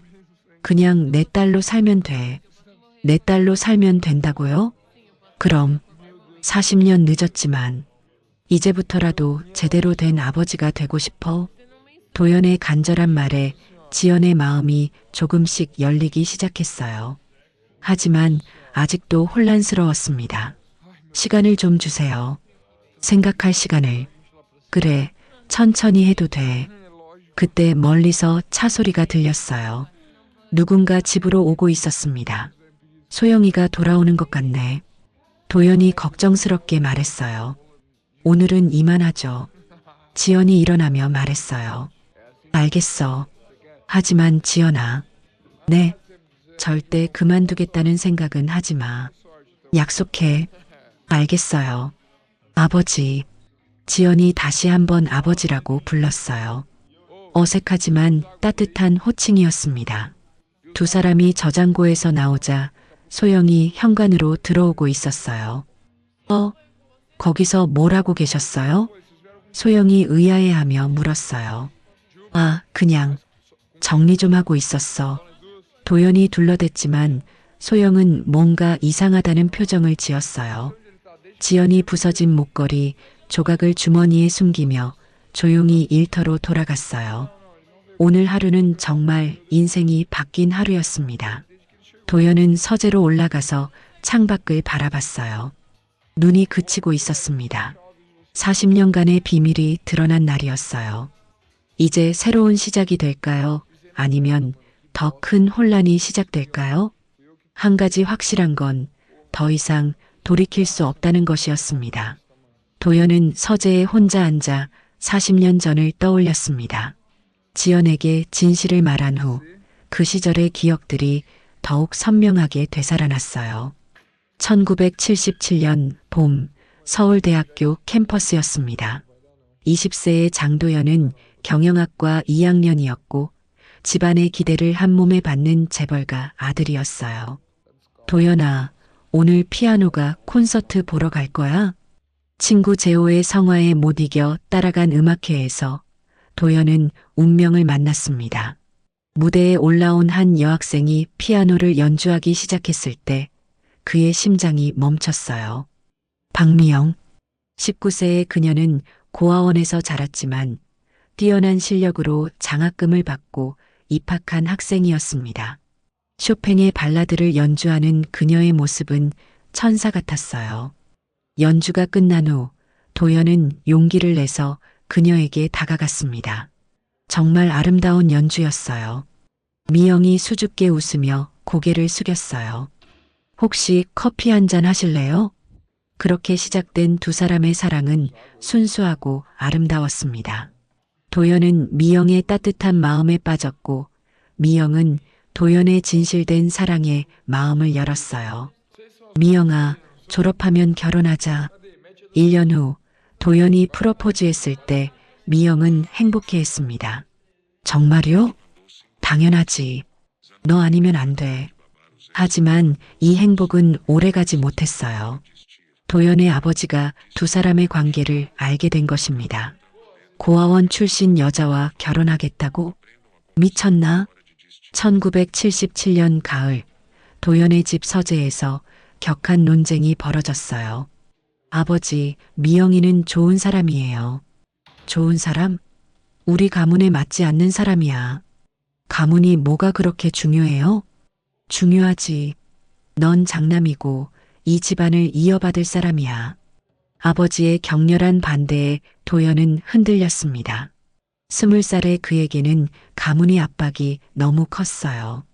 Speaker 1: 내 딸로 살면 돼. 내 딸로 살면 된다고요? 그럼 40년 늦었지만 이제부터라도 제대로 된 아버지가 되고 싶어. 도연의 간절한 말에 지연의 마음이 조금씩 열리기 시작했어요. 하지만 아직도 혼란스러웠습니다. 시간을 좀 주세요. 생각할 시간을. 그래, 천천히 해도 돼. 그때 멀리서 차 소리가 들렸어요. 누군가 집으로 오고 있었습니다. 소영이가 돌아오는 것 같네. 도연이 걱정스럽게 말했어요. 오늘은 이만하죠. 지연이 일어나며 말했어요. 알겠어. 하지만 지연아. 네. 절대 그만두겠다는 생각은 하지 마. 약속해. 알겠어요. 아버지. 지연이 다시 한번 아버지라고 불렀어요. 어색하지만 따뜻한 호칭이었습니다. 두 사람이 저장고에서 나오자 소영이 현관으로 들어오고 있었어요. 거기서 뭘 하고 계셨어요? 소영이 의아해하며 물었어요. 그냥 정리 좀 하고 있었어. 도연이 둘러댔지만 소영은 뭔가 이상하다는 표정을 지었어요. 지연이 부서진 목걸이, 조각을 주머니에 숨기며 조용히 일터로 돌아갔어요. 오늘 하루는 정말 인생이 바뀐 하루였습니다. 도연은 서재로 올라가서 창밖을 바라봤어요. 눈이 그치고 있었습니다. 40년간의 비밀이 드러난 날이었어요. 이제 새로운 시작이 될까요? 아니면 더 큰 혼란이 시작될까요? 한 가지 확실한 건 더 이상 돌이킬 수 없다는 것이었습니다. 도연은 서재에 혼자 앉아 40년 전을 떠올렸습니다. 지연에게 진실을 말한 후 그 시절의 기억들이 더욱 선명하게 되살아났어요. 1977년 봄 서울대학교 캠퍼스였습니다. 20세의 장도연은 경영학과 2학년이었고 집안의 기대를 한 몸에 받는 재벌가 아들이었어요. 도연아, 오늘 피아노가 콘서트 보러 갈 거야? 친구 재호의 성화에 못 이겨 따라간 음악회에서 도연은 운명을 만났습니다. 무대에 올라온 한 여학생이 피아노를 연주하기 시작했을 때 그의 심장이 멈췄어요. 박미영. 19세의 그녀는 고아원에서 자랐지만 뛰어난 실력으로 장학금을 받고 입학한 학생이었습니다. 쇼팽의 발라드를 연주하는 그녀의 모습은 천사 같았어요. 연주가 끝난 후 도연은 용기를 내서 그녀에게 다가갔습니다. 정말 아름다운 연주였어요. 미영이 수줍게 웃으며 고개를 숙였어요. 혹시 커피 한 잔 하실래요? 그렇게 시작된 두 사람의 사랑은 순수하고 아름다웠습니다. 도연은 미영의 따뜻한 마음에 빠졌고 미영은 도연의 진실된 사랑에 마음을 열었어요. 미영아, 졸업하면 결혼하자. 1년 후 도연이 프로포즈했을 때 미영은 행복해했습니다. 정말요? 당연하지. 너 아니면 안 돼. 하지만 이 행복은 오래가지 못했어요. 도연의 아버지가 두 사람의 관계를 알게 된 것입니다. 고아원 출신 여자와 결혼하겠다고? 미쳤나? 1977년 가을, 도연의 집 서재에서 격한 논쟁이 벌어졌어요. 아버지, 미영이는 좋은 사람이에요. 좋은 사람? 우리 가문에 맞지 않는 사람이야. 가문이 뭐가 그렇게 중요해요? 중요하지. 넌 장남이고 이 집안을 이어받을 사람이야. 아버지의 격렬한 반대에 도연은 흔들렸습니다. 20살의 그에게는 가문의 압박이 너무 컸어요.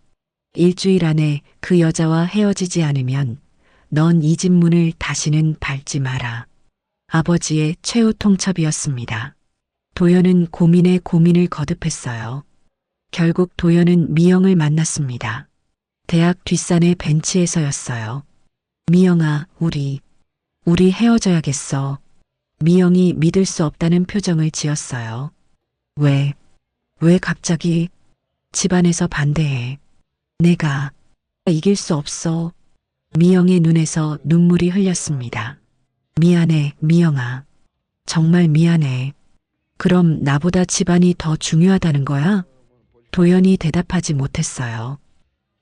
Speaker 1: 일주일 안에 그 여자와 헤어지지 않으면 넌 이 집 문을 다시는 밟지 마라. 아버지의 최후 통첩이었습니다. 도연은 고민에 고민을 거듭했어요. 결국 도연은 미영을 만났습니다. 대학 뒷산의 벤치에서였어요. 미영아, 우리 헤어져야겠어. 미영이 믿을 수 없다는 표정을 지었어요. 왜 갑자기? 집안에서 반대해. 내가 이길 수 없어. 미영의 눈에서 눈물이 흘렸습니다. 미안해, 미영아. 정말 미안해. 그럼 나보다 집안이 더 중요하다는 거야? 도연이 대답하지 못했어요.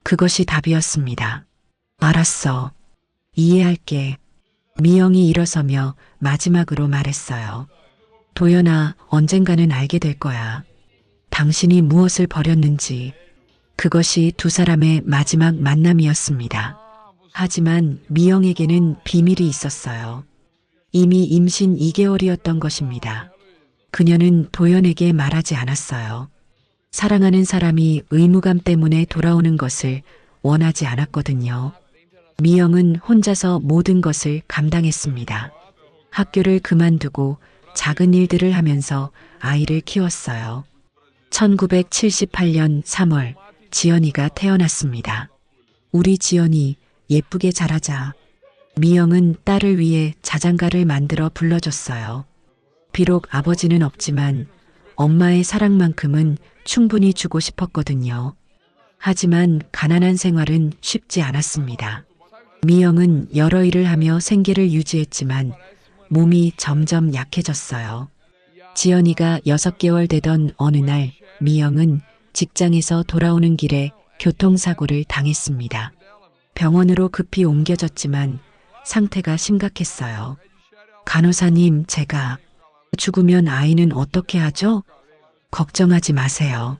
Speaker 1: 그것이 답이었습니다. 알았어. 이해할게. 미영이 일어서며 마지막으로 말했어요. 도연아, 언젠가는 알게 될 거야. 당신이 무엇을 버렸는지. 그것이 두 사람의 마지막 만남이었습니다. 하지만 미영에게는 비밀이 있었어요. 이미 임신 2개월이었던 것입니다. 그녀는 도연에게 말하지 않았어요. 사랑하는 사람이 의무감 때문에 돌아오는 것을 원하지 않았거든요. 미영은 혼자서 모든 것을 감당했습니다. 학교를 그만두고 작은 일들을 하면서 아이를 키웠어요. 1978년 3월 지연이가 태어났습니다. 우리 지연이 예쁘게 자라자. 미영은 딸을 위해 자장가를 만들어 불러줬어요. 비록 아버지는 없지만 엄마의 사랑만큼은 충분히 주고 싶었거든요. 하지만 가난한 생활은 쉽지 않았습니다. 미영은 여러 일을 하며 생계를 유지했지만 몸이 점점 약해졌어요. 지연이가 6개월 되던 어느 날 미영은 직장에서 돌아오는 길에 교통사고를 당했습니다. 병원으로 급히 옮겨졌지만 상태가 심각했어요. 간호사님, 제가 죽으면 아이는 어떻게 하죠? 걱정하지 마세요.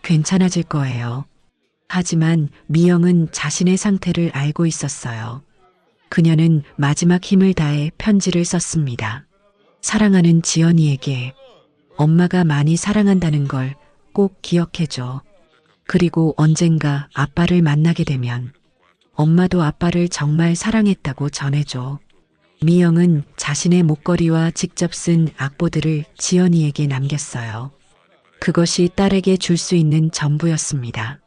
Speaker 1: 괜찮아질 거예요. 하지만 미영은 자신의 상태를 알고 있었어요. 그녀는 마지막 힘을 다해 편지를 썼습니다. 사랑하는 지연이에게 엄마가 많이 사랑한다는 걸 꼭 기억해줘. 그리고 언젠가 아빠를 만나게 되면 엄마도 아빠를 정말 사랑했다고 전해줘. 미영은 자신의 목걸이와 직접 쓴 악보들을 지연이에게 남겼어요. 그것이 딸에게 줄 수 있는 전부였습니다.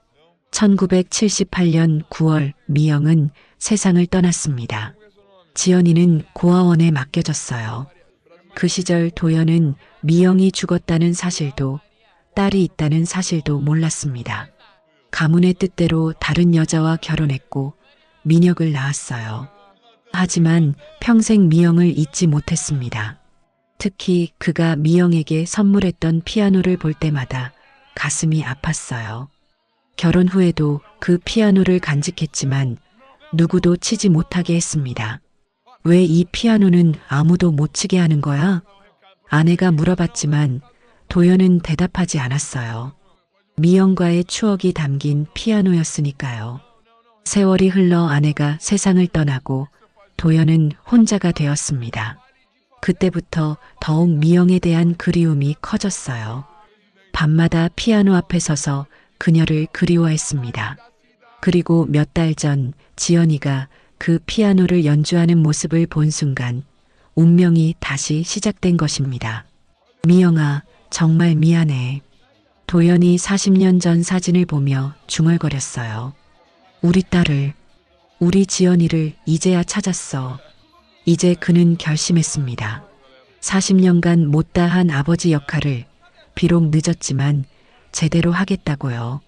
Speaker 1: 1978년 9월 미영은 세상을 떠났습니다. 지연이는 고아원에 맡겨졌어요. 그 시절 도연은 미영이 죽었다는 사실도 딸이 있다는 사실도 몰랐습니다. 가문의 뜻대로 다른 여자와 결혼했고 민혁을 낳았어요. 하지만 평생 미영을 잊지 못했습니다. 특히 그가 미영에게 선물했던 피아노를 볼 때마다 가슴이 아팠어요. 결혼 후에도 그 피아노를 간직했지만 누구도 치지 못하게 했습니다. 왜 이 피아노는 아무도 못 치게 하는 거야? 아내가 물어봤지만 도연은 대답하지 않았어요. 미영과의 추억이 담긴 피아노였으니까요. 세월이 흘러 아내가 세상을 떠나고 도연은 혼자가 되었습니다. 그때부터 더욱 미영에 대한 그리움이 커졌어요. 밤마다 피아노 앞에 서서 그녀를 그리워했습니다. 그리고 몇 달 전 지연이가 그 피아노를 연주하는 모습을 본 순간 운명이 다시 시작된 것입니다. 미영아, 정말 미안해. 도연이 40년 전 사진을 보며 중얼거렸어요. 우리 딸을, 우리 지연이를 이제야 찾았어. 이제 그는 결심했습니다. 40년간 못다한 아버지 역할을 비록 늦었지만 제대로 하겠다고요.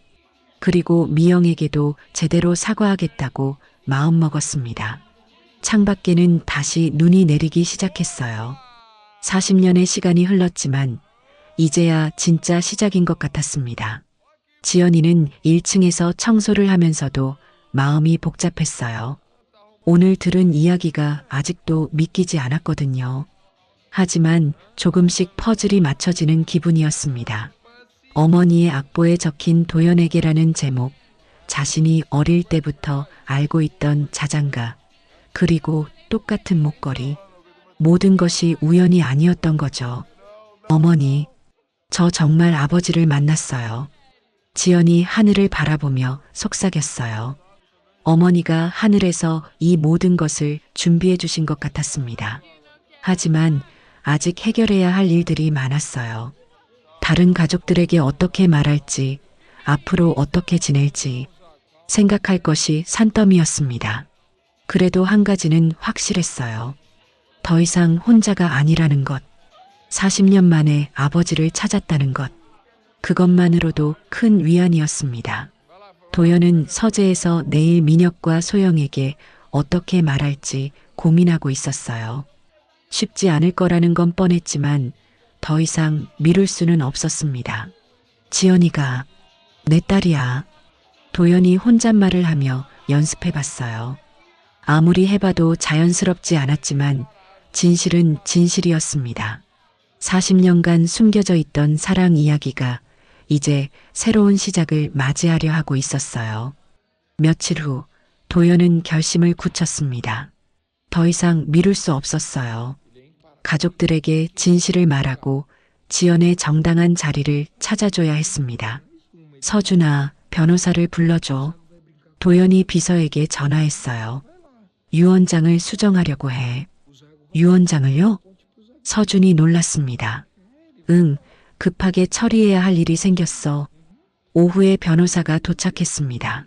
Speaker 1: 그리고 미영에게도 제대로 사과하겠다고 마음먹었습니다. 창밖에는 다시 눈이 내리기 시작했어요. 40년의 시간이 흘렀지만 이제야 진짜 시작인 것 같았습니다. 지연이는 1층에서 청소를 하면서도 마음이 복잡했어요. 오늘 들은 이야기가 아직도 믿기지 않았거든요. 하지만 조금씩 퍼즐이 맞춰지는 기분이었습니다. 어머니의 악보에 적힌 도연에게라는 제목, 자신이 어릴 때부터 알고 있던 자장가, 그리고 똑같은 목걸이. 모든 것이 우연이 아니었던 거죠. 어머니, 저 정말 아버지를 만났어요. 지연이 하늘을 바라보며 속삭였어요. 어머니가 하늘에서 이 모든 것을 준비해 주신 것 같았습니다. 하지만 아직 해결해야 할 일들이 많았어요. 다른 가족들에게 어떻게 말할지, 앞으로 어떻게 지낼지 생각할 것이 산더미였습니다. 그래도 한 가지는 확실했어요. 더 이상 혼자가 아니라는 것. 40년 만에 아버지를 찾았다는 것. 그것만으로도 큰 위안이었습니다. 도연은 서재에서 내일 민혁과 소영에게 어떻게 말할지 고민하고 있었어요. 쉽지 않을 거라는 건 뻔했지만 더 이상 미룰 수는 없었습니다. 지연이가 내 딸이야. 도연이 혼잣말을 하며 연습해봤어요. 아무리 해봐도 자연스럽지 않았지만 진실은 진실이었습니다. 40년간 숨겨져 있던 사랑 이야기가 이제 새로운 시작을 맞이하려 하고 있었어요. 며칠 후 도연은 결심을 굳혔습니다. 더 이상 미룰 수 없었어요. 가족들에게 진실을 말하고 지연의 정당한 자리를 찾아줘야 했습니다. 서준아, 변호사를 불러줘. 도연이 비서에게 전화했어요. 유 원장을 수정하려고 해. 유 원장을요? 서준이 놀랐습니다. 응, 급하게 처리해야 할 일이 생겼어. 오후에 변호사가 도착했습니다.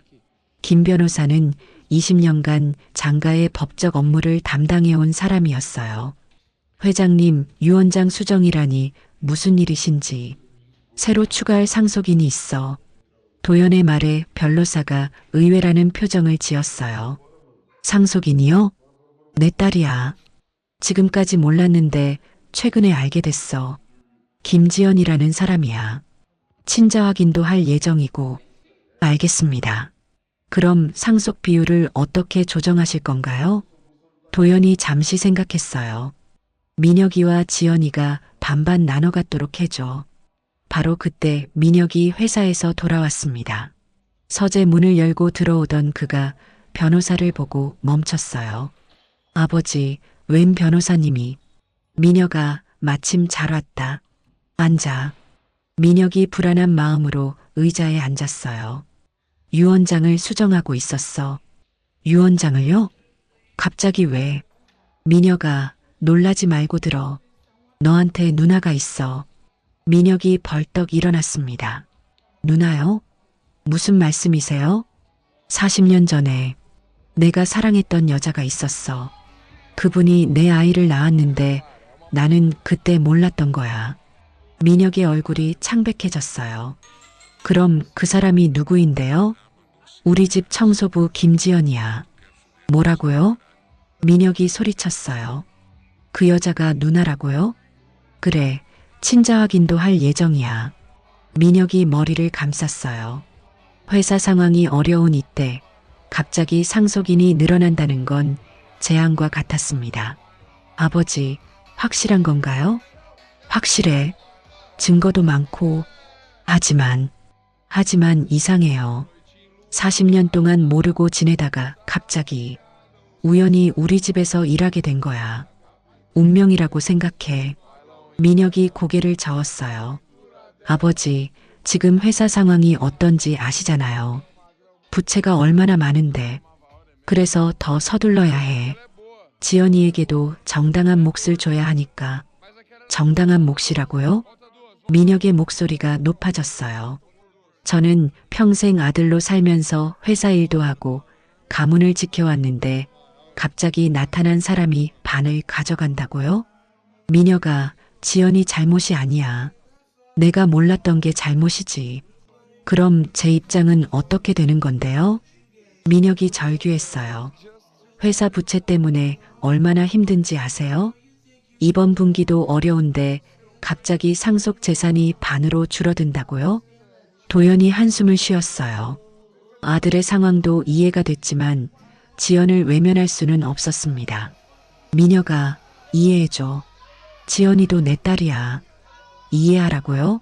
Speaker 1: 김 변호사는 20년간 장가의 법적 업무를 담당해온 사람이었어요. 회장님, 유 원장 수정이라니 무슨 일이신지. 새로 추가할 상속인이 있어. 도연의 말에 변호사가 의외라는 표정을 지었어요. 상속인이요? 내 딸이야. 지금까지 몰랐는데 최근에 알게 됐어. 김지연이라는 사람이야. 친자 확인도 할 예정이고. 알겠습니다. 그럼 상속 비율을 어떻게 조정하실 건가요? 도연이 잠시 생각했어요. 민혁이와 지연이가 반반 나눠 갖도록 해줘. 바로 그때 민혁이 회사에서 돌아왔습니다. 서재 문을 열고 들어오던 그가 변호사를 보고 멈췄어요. 아버지, 웬 변호사님이. 민혁아, 마침 잘 왔다. 앉아. 민혁이 불안한 마음으로 의자에 앉았어요. 유 원장을 수정하고 있었어. 유 원장을요? 갑자기 왜? 민혁아, 놀라지 말고 들어. 너한테 누나가 있어. 민혁이 벌떡 일어났습니다. 누나요? 무슨 말씀이세요? 40년 전에 내가 사랑했던 여자가 있었어. 그분이 내 아이를 낳았는데 나는 그때 몰랐던 거야. 민혁의 얼굴이 창백해졌어요. 그럼 그 사람이 누구인데요? 우리 집 청소부 김지연이야. 뭐라고요? 민혁이 소리쳤어요. 그 여자가 누나라고요? 그래, 친자 확인도 할 예정이야. 민혁이 머리를 감쌌어요. 회사 상황이 어려운 이때 갑자기 상속인이 늘어난다는 건 재앙과 같았습니다. 아버지, 확실한 건가요? 확실해. 증거도 많고. 하지만 이상해요. 40년 동안 모르고 지내다가 갑자기 우연히 우리 집에서 일하게 된 거야. 운명이라고 생각해. 민혁이 고개를 저었어요. 아버지, 지금 회사 상황이 어떤지 아시잖아요. 부채가 얼마나 많은데. 그래서 더 서둘러야 해. 지연이에게도 정당한 몫을 줘야 하니까. 정당한 몫이라고요? 민혁의 목소리가 높아졌어요. 저는 평생 아들로 살면서 회사 일도 하고 가문을 지켜왔는데 갑자기 나타난 사람이 반을 가져간다고요? 민혁아, 지연이 잘못이 아니야. 내가 몰랐던 게 잘못이지. 그럼 제 입장은 어떻게 되는 건데요? 민혁이 절규했어요. 회사 부채 때문에 얼마나 힘든지 아세요? 이번 분기도 어려운데 갑자기 상속 재산이 반으로 줄어든다고요? 도연이 한숨을 쉬었어요. 아들의 상황도 이해가 됐지만 지연을 외면할 수는 없었습니다. 미녀가 이해해줘. 지연이도 내 딸이야. 이해하라고요?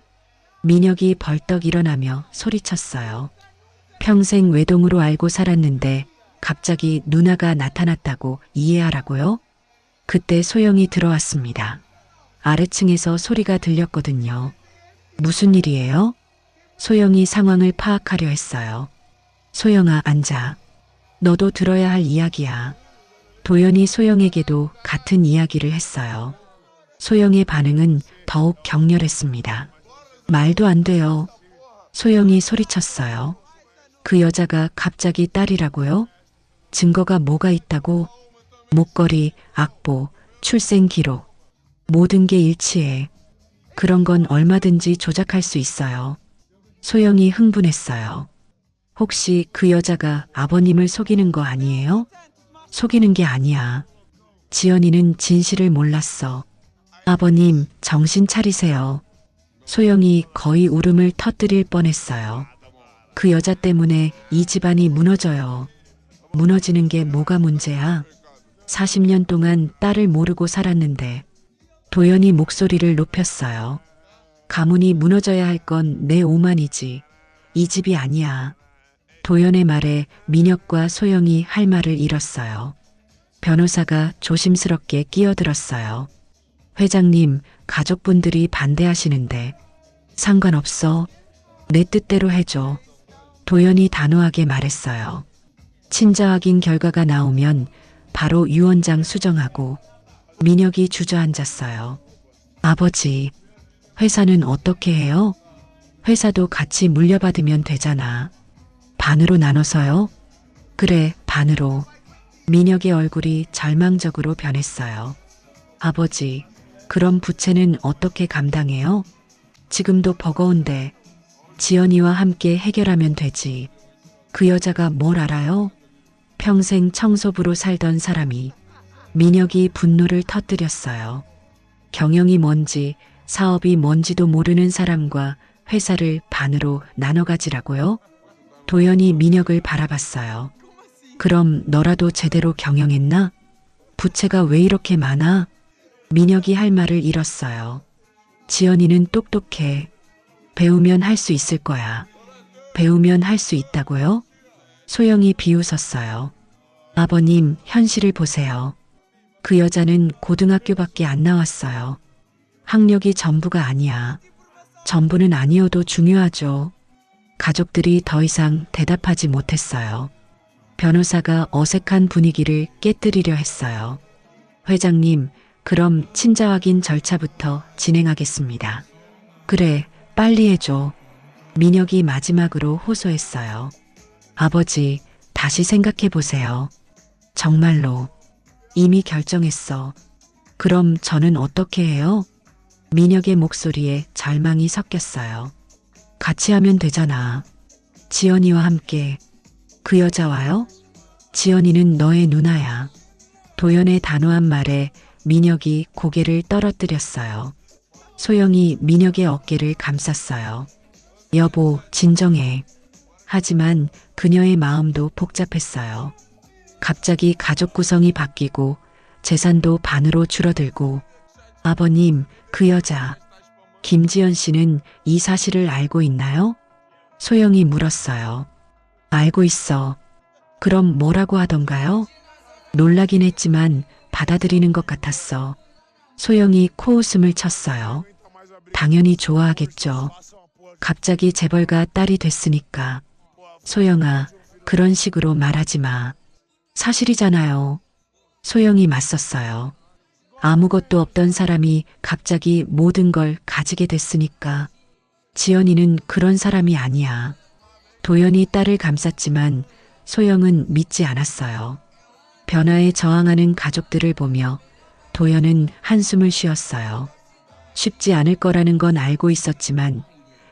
Speaker 1: 민혁이 벌떡 일어나며 소리쳤어요. 평생 외동으로 알고 살았는데 갑자기 누나가 나타났다고 이해하라고요? 그때 소영이 들어왔습니다. 아래층에서 소리가 들렸거든요. 무슨 일이에요? 소영이 상황을 파악하려 했어요. 소영아, 앉아. 너도 들어야 할 이야기야. 도연이 소영에게도 같은 이야기를 했어요. 소영의 반응은 더욱 격렬했습니다. 말도 안 돼요. 소영이 소리쳤어요. 그 여자가 갑자기 딸이라고요? 증거가 뭐가 있다고? 목걸이, 악보, 출생 기록. 모든 게 일치해. 그런 건 얼마든지 조작할 수 있어요. 소영이 흥분했어요. 혹시 그 여자가 아버님을 속이는 거 아니에요? 속이는 게 아니야. 지연이는 진실을 몰랐어. 아버님, 정신 차리세요. 소영이 거의 울음을 터뜨릴 뻔했어요. 그 여자 때문에 이 집안이 무너져요. 무너지는 게 뭐가 문제야? 40년 동안 딸을 모르고 살았는데. 도연이 목소리를 높였어요. 가문이 무너져야 할 건 내 오만이지. 이 집이 아니야. 도연의 말에 민혁과 소영이 할 말을 잃었어요. 변호사가 조심스럽게 끼어들었어요. 회장님, 가족분들이 반대하시는데. 상관없어. 내 뜻대로 해줘. 도연이 단호하게 말했어요. 친자 확인 결과가 나오면 바로 유언장 수정하고. 민혁이 주저앉았어요. 아버지, 회사는 어떻게 해요? 회사도 같이 물려받으면 되잖아. 반으로 나눠서요? 그래, 반으로. 민혁의 얼굴이 절망적으로 변했어요. 아버지, 그럼 부채는 어떻게 감당해요? 지금도 버거운데. 지연이와 함께 해결하면 되지. 그 여자가 뭘 알아요? 평생 청소부로 살던 사람이. 민혁이 분노를 터뜨렸어요. 경영이 뭔지, 사업이 뭔지도 모르는 사람과 회사를 반으로 나눠 가지라고요? 도연이 민혁을 바라봤어요. 그럼 너라도 제대로 경영했나? 부채가 왜 이렇게 많아? 민혁이 할 말을 잃었어요. 지연이는 똑똑해. 배우면 할 수 있을 거야. 배우면 할 수 있다고요? 소영이 비웃었어요. 아버님, 현실을 보세요. 그 여자는 고등학교밖에 안 나왔어요. 학력이 전부가 아니야. 전부는 아니어도 중요하죠. 가족들이 더 이상 대답하지 못했어요. 변호사가 어색한 분위기를 깨뜨리려 했어요. 회장님, 그럼 친자 확인 절차부터 진행하겠습니다. 그래, 빨리 해줘. 민혁이 마지막으로 호소했어요. 아버지, 다시 생각해 보세요. 정말로. 이미 결정했어. 그럼 저는 어떻게 해요? 민혁의 목소리에 절망이 섞였어요. 같이 하면 되잖아. 지연이와 함께. 그 여자와요? 지연이는 너의 누나야. 도연의 단호한 말에 민혁이 고개를 떨어뜨렸어요. 소영이 민혁의 어깨를 감쌌어요. 여보, 진정해. 하지만 그녀의 마음도 복잡했어요. 갑자기 가족 구성이 바뀌고 재산도 반으로 줄어들고. 아버님, 그 여자. 김지연 씨는 이 사실을 알고 있나요? 소영이 물었어요. 알고 있어. 그럼 뭐라고 하던가요? 놀라긴 했지만 받아들이는 것 같았어. 소영이 코웃음을 쳤어요. 당연히 좋아하겠죠. 갑자기 재벌가 딸이 됐으니까. 소영아, 그런 식으로 말하지 마. 사실이잖아요. 소영이 맞섰어요. 아무것도 없던 사람이 갑자기 모든 걸 가지게 됐으니까. 지연이는 그런 사람이 아니야. 도연이 딸을 감쌌지만 소영은 믿지 않았어요. 변화에 저항하는 가족들을 보며 도연은 한숨을 쉬었어요. 쉽지 않을 거라는 건 알고 있었지만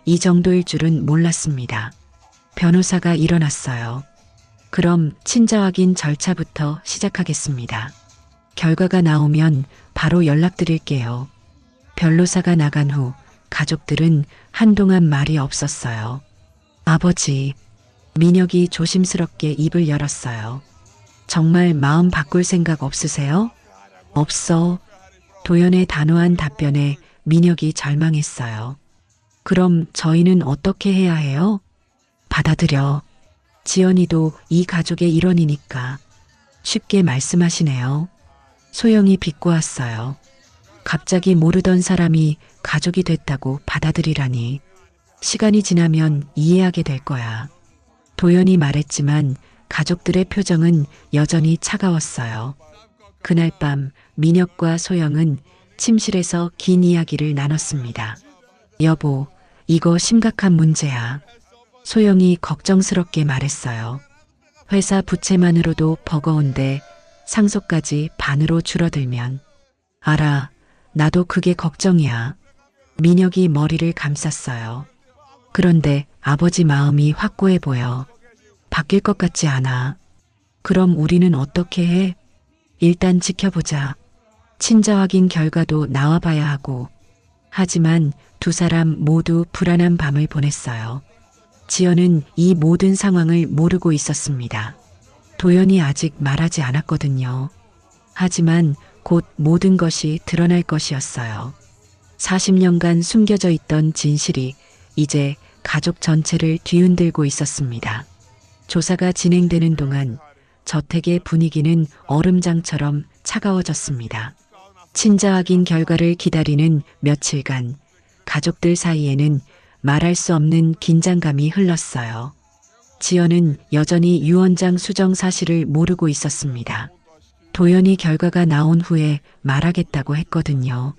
Speaker 1: 이 정도일 줄은 몰랐습니다. 변호사가 일어났어요. 그럼 친자 확인 절차부터 시작하겠습니다. 결과가 나오면 바로 연락드릴게요. 변호사가 나간 후 가족들은 한동안 말이 없었어요. 아버지, 민혁이 조심스럽게 입을 열었어요. 정말 마음 바꿀 생각 없으세요? 없어. 도연의 단호한 답변에 민혁이 절망했어요. 그럼 저희는 어떻게 해야 해요? 받아들여. 지연이도 이 가족의 일원이니까. 쉽게 말씀하시네요. 소영이 비꼬았어요. 갑자기 모르던 사람이 가족이 됐다고 받아들이라니. 시간이 지나면 이해하게 될 거야. 도연이 말했지만 가족들의 표정은 여전히 차가웠어요. 그날 밤 민혁과 소영은 침실에서 긴 이야기를 나눴습니다. 여보, 이거 심각한 문제야. 소영이 걱정스럽게 말했어요. 회사 부채만으로도 버거운데 상속까지 반으로 줄어들면. 알아, 나도 그게 걱정이야. 민혁이 머리를 감쌌어요. 그런데 아버지 마음이 확고해 보여. 바뀔 것 같지 않아. 그럼 우리는 어떻게 해? 일단 지켜보자. 친자 확인 결과도 나와봐야 하고. 하지만 두 사람 모두 불안한 밤을 보냈어요. 지연은 이 모든 상황을 모르고 있었습니다. 도연이 아직 말하지 않았거든요. 하지만 곧 모든 것이 드러날 것이었어요. 40년간 숨겨져 있던 진실이 이제 가족 전체를 뒤흔들고 있었습니다. 조사가 진행되는 동안 저택의 분위기는 얼음장처럼 차가워졌습니다. 친자 확인 결과를 기다리는 며칠간 가족들 사이에는 말할 수 없는 긴장감이 흘렀어요. 지연은 여전히 유언장 수정 사실을 모르고 있었습니다. 도연이 결과가 나온 후에 말하겠다고 했거든요.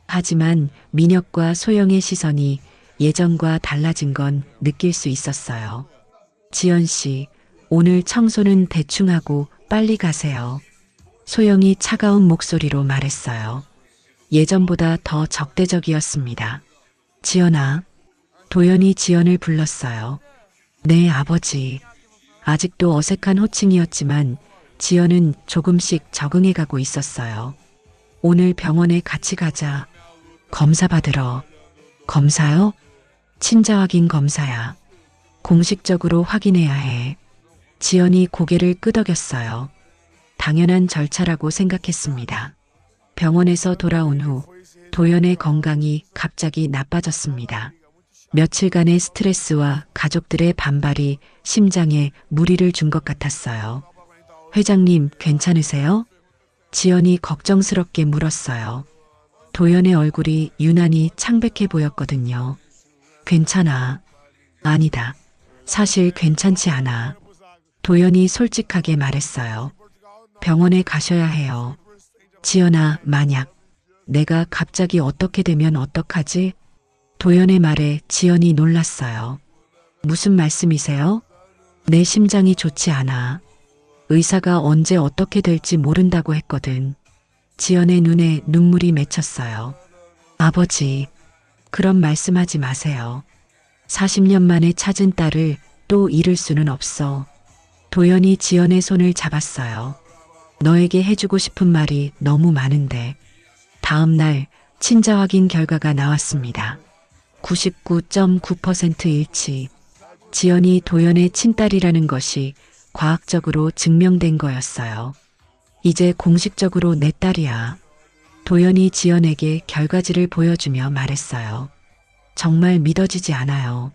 Speaker 1: 하지만 민혁과 소영의 시선이 예전과 달라진 건 느낄 수 있었어요. 지연 씨, 오늘 청소는 대충 하고 빨리 가세요. 소영이 차가운 목소리로 말했어요. 예전보다 더 적대적이었습니다. 지연아. 도연이 지연을 불렀어요. 네, 아버지. 아직도 어색한 호칭이었지만 지연은 조금씩 적응해가고 있었어요. 오늘 병원에 같이 가자. 검사 받으러. 검사요? 친자 확인 검사야. 공식적으로 확인해야 해. 지연이 고개를 끄덕였어요. 당연한 절차라고 생각했습니다. 병원에서 돌아온 후 도연의 건강이 갑자기 나빠졌습니다. 며칠간의 스트레스와 가족들의 반발이 심장에 무리를 준 것 같았어요. 회장님, 괜찮으세요? 지연이 걱정스럽게 물었어요. 도연의 얼굴이 유난히 창백해 보였거든요. 괜찮아. 아니다. 사실 괜찮지 않아. 도연이 솔직하게 말했어요. 병원에 가셔야 해요. 지연아, 만약 내가 갑자기 어떻게 되면 어떡하지? 도연의 말에 지연이 놀랐어요. 무슨 말씀이세요? 내 심장이 좋지 않아. 의사가 언제 어떻게 될지 모른다고 했거든. 지연의 눈에 눈물이 맺혔어요. 아버지, 그런 말씀하지 마세요. 40년 만에 찾은 딸을 또 잃을 수는 없어. 도연이 지연의 손을 잡았어요. 너에게 해주고 싶은 말이 너무 많은데. 다음 날 친자 확인 결과가 나왔습니다. 99.9% 일치. 지연이 도연의 친딸이라는 것이 과학적으로 증명된 거였어요. 이제 공식적으로 내 딸이야. 도연이 지연에게 결과지를 보여주며 말했어요. 정말 믿어지지 않아요.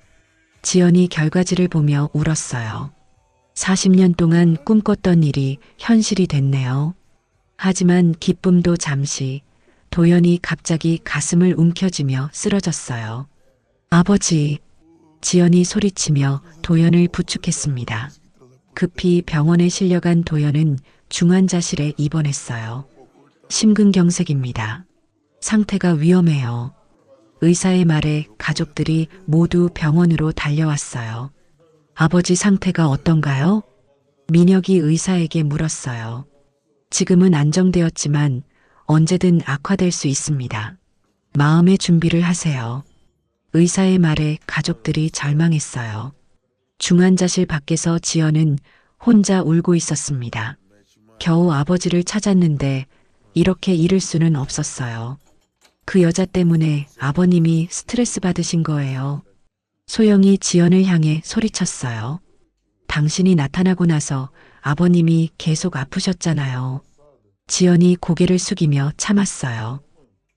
Speaker 1: 지연이 결과지를 보며 울었어요. 40년 동안 꿈꿨던 일이 현실이 됐네요. 하지만 기쁨도 잠시. 도연이 갑자기 가슴을 움켜쥐며 쓰러졌어요. 아버지, 지연이 소리치며 도연을 부축했습니다. 급히 병원에 실려간 도연은 중환자실에 입원했어요. 심근경색입니다. 상태가 위험해요. 의사의 말에 가족들이 모두 병원으로 달려왔어요. 아버지 상태가 어떤가요? 민혁이 의사에게 물었어요. 지금은 안정되었지만 언제든 악화될 수 있습니다. 마음의 준비를 하세요. 의사의 말에 가족들이 절망했어요. 중환자실 밖에서 지연은 혼자 울고 있었습니다. 겨우 아버지를 찾았는데 이렇게 잃을 수는 없었어요. 그 여자 때문에 아버님이 스트레스 받으신 거예요. 소영이 지연을 향해 소리쳤어요. 당신이 나타나고 나서 아버님이 계속 아프셨잖아요. 지연이 고개를 숙이며 참았어요.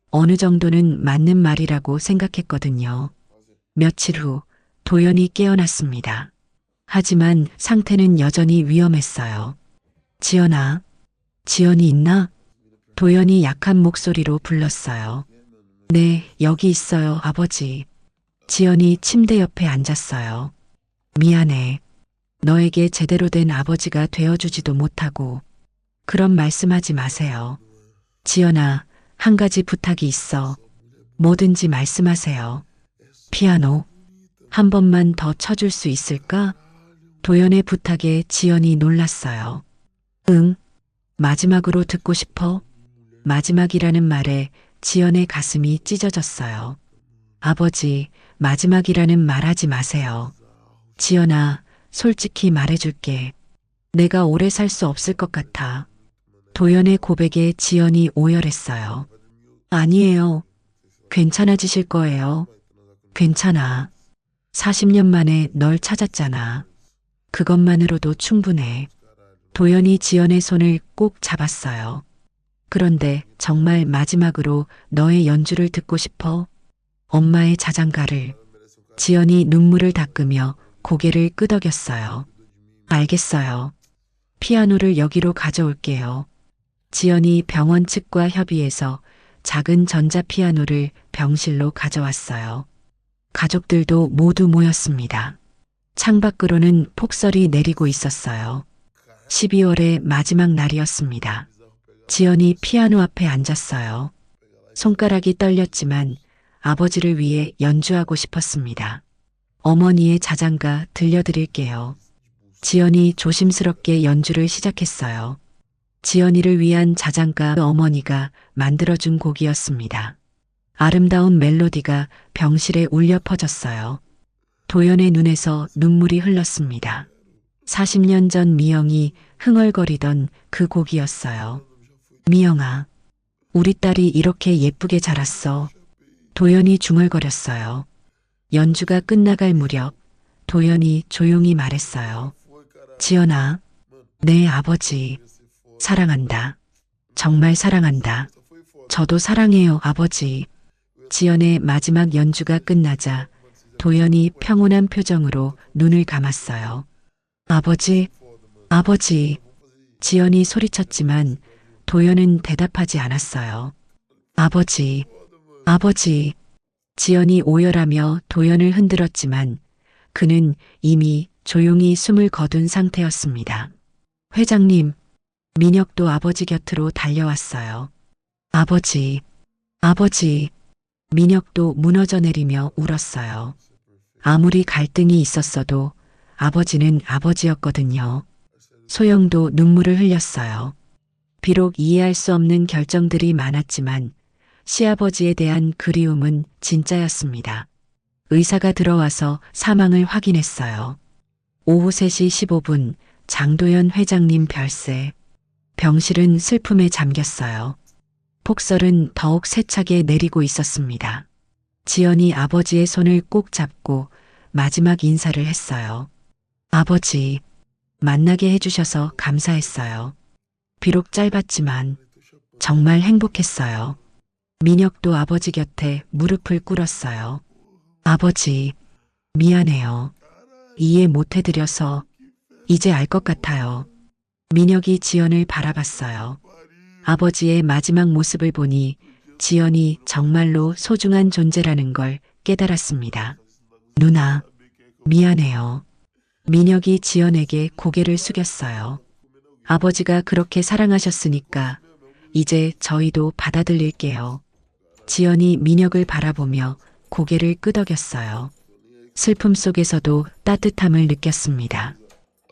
Speaker 1: 어느 정도는 맞는 말이라고 생각했거든요. 며칠 후 도연이 깨어났습니다. 하지만 상태는 여전히 위험했어요. 지연아, 지연이 있나? 도연이 약한 목소리로 불렀어요. 네, 여기 있어요, 아버지. 지연이 침대 옆에 앉았어요. 미안해. 너에게 제대로 된 아버지가 되어주지도 못하고. 그런 말씀하지 마세요. 지연아, 한 가지 부탁이 있어. 뭐든지 말씀하세요. 피아노, 한 번만 더 쳐줄 수 있을까? 도연의 부탁에 지연이 놀랐어요. 응, 마지막으로 듣고 싶어? 마지막이라는 말에 지연의 가슴이 찢어졌어요. 아버지, 마지막이라는 말 하지 마세요. 지연아, 솔직히 말해줄게. 내가 오래 살 수 없을 것 같아. 도연의 고백에 지연이 오열했어요. 아니에요. 괜찮아지실 거예요. 괜찮아. 40년 만에 널 찾았잖아. 그것만으로도 충분해. 도연이 지연의 손을 꼭 잡았어요. 그런데 정말 마지막으로 너의 연주를 듣고 싶어? 엄마의 자장가를. 지연이 눈물을 닦으며 고개를 끄덕였어요. 알겠어요. 피아노를 여기로 가져올게요. 지연이 병원 측과 협의해서 작은 전자피아노를 병실로 가져왔어요. 가족들도 모두 모였습니다. 창밖으로는 폭설이 내리고 있었어요. 12월의 마지막 날이었습니다. 지연이 피아노 앞에 앉았어요. 손가락이 떨렸지만 아버지를 위해 연주하고 싶었습니다. 어머니의 자장가 들려드릴게요. 지연이 조심스럽게 연주를 시작했어요. 지연이를 위한 자장가 어머니가 만들어준 곡이었습니다. 아름다운 멜로디가 병실에 울려 퍼졌어요. 도연의 눈에서 눈물이 흘렀습니다. 40년 전 미영이 흥얼거리던 그 곡이었어요. 미영아, 우리 딸이 이렇게 예쁘게 자랐어. 도연이 중얼거렸어요. 연주가 끝나갈 무렵 도연이 조용히 말했어요. 지연아, 내 아버지 사랑한다. 정말 사랑한다. 저도 사랑해요, 아버지. 지연의 마지막 연주가 끝나자 도연이 평온한 표정으로 눈을 감았어요. 아버지, 아버지. 지연이 소리쳤지만 도연은 대답하지 않았어요. 아버지, 아버지. 지연이 오열하며 도연을 흔들었지만 그는 이미 조용히 숨을 거둔 상태였습니다. 회장님, 민혁도 아버지 곁으로 달려왔어요. 아버지, 아버지. 민혁도 무너져 내리며 울었어요. 아무리 갈등이 있었어도 아버지는 아버지였거든요. 소영도 눈물을 흘렸어요. 비록 이해할 수 없는 결정들이 많았지만 시아버지에 대한 그리움은 진짜였습니다. 의사가 들어와서 사망을 확인했어요. 오후 3시 15분 장도연 회장님 별세. 병실은 슬픔에 잠겼어요. 폭설은 더욱 세차게 내리고 있었습니다. 지연이 아버지의 손을 꼭 잡고 마지막 인사를 했어요. 아버지, 만나게 해주셔서 감사했어요. 비록 짧았지만 정말 행복했어요. 민혁도 아버지 곁에 무릎을 꿇었어요. 아버지, 미안해요. 이해 못해드려서 이제 알 것 같아요. 민혁이 지연을 바라봤어요. 아버지의 마지막 모습을 보니 지연이 정말로 소중한 존재라는 걸 깨달았습니다. 누나, 미안해요. 민혁이 지연에게 고개를 숙였어요. 아버지가 그렇게 사랑하셨으니까 이제 저희도 받아들일게요. 지연이 민혁을 바라보며 고개를 끄덕였어요. 슬픔 속에서도 따뜻함을 느꼈습니다.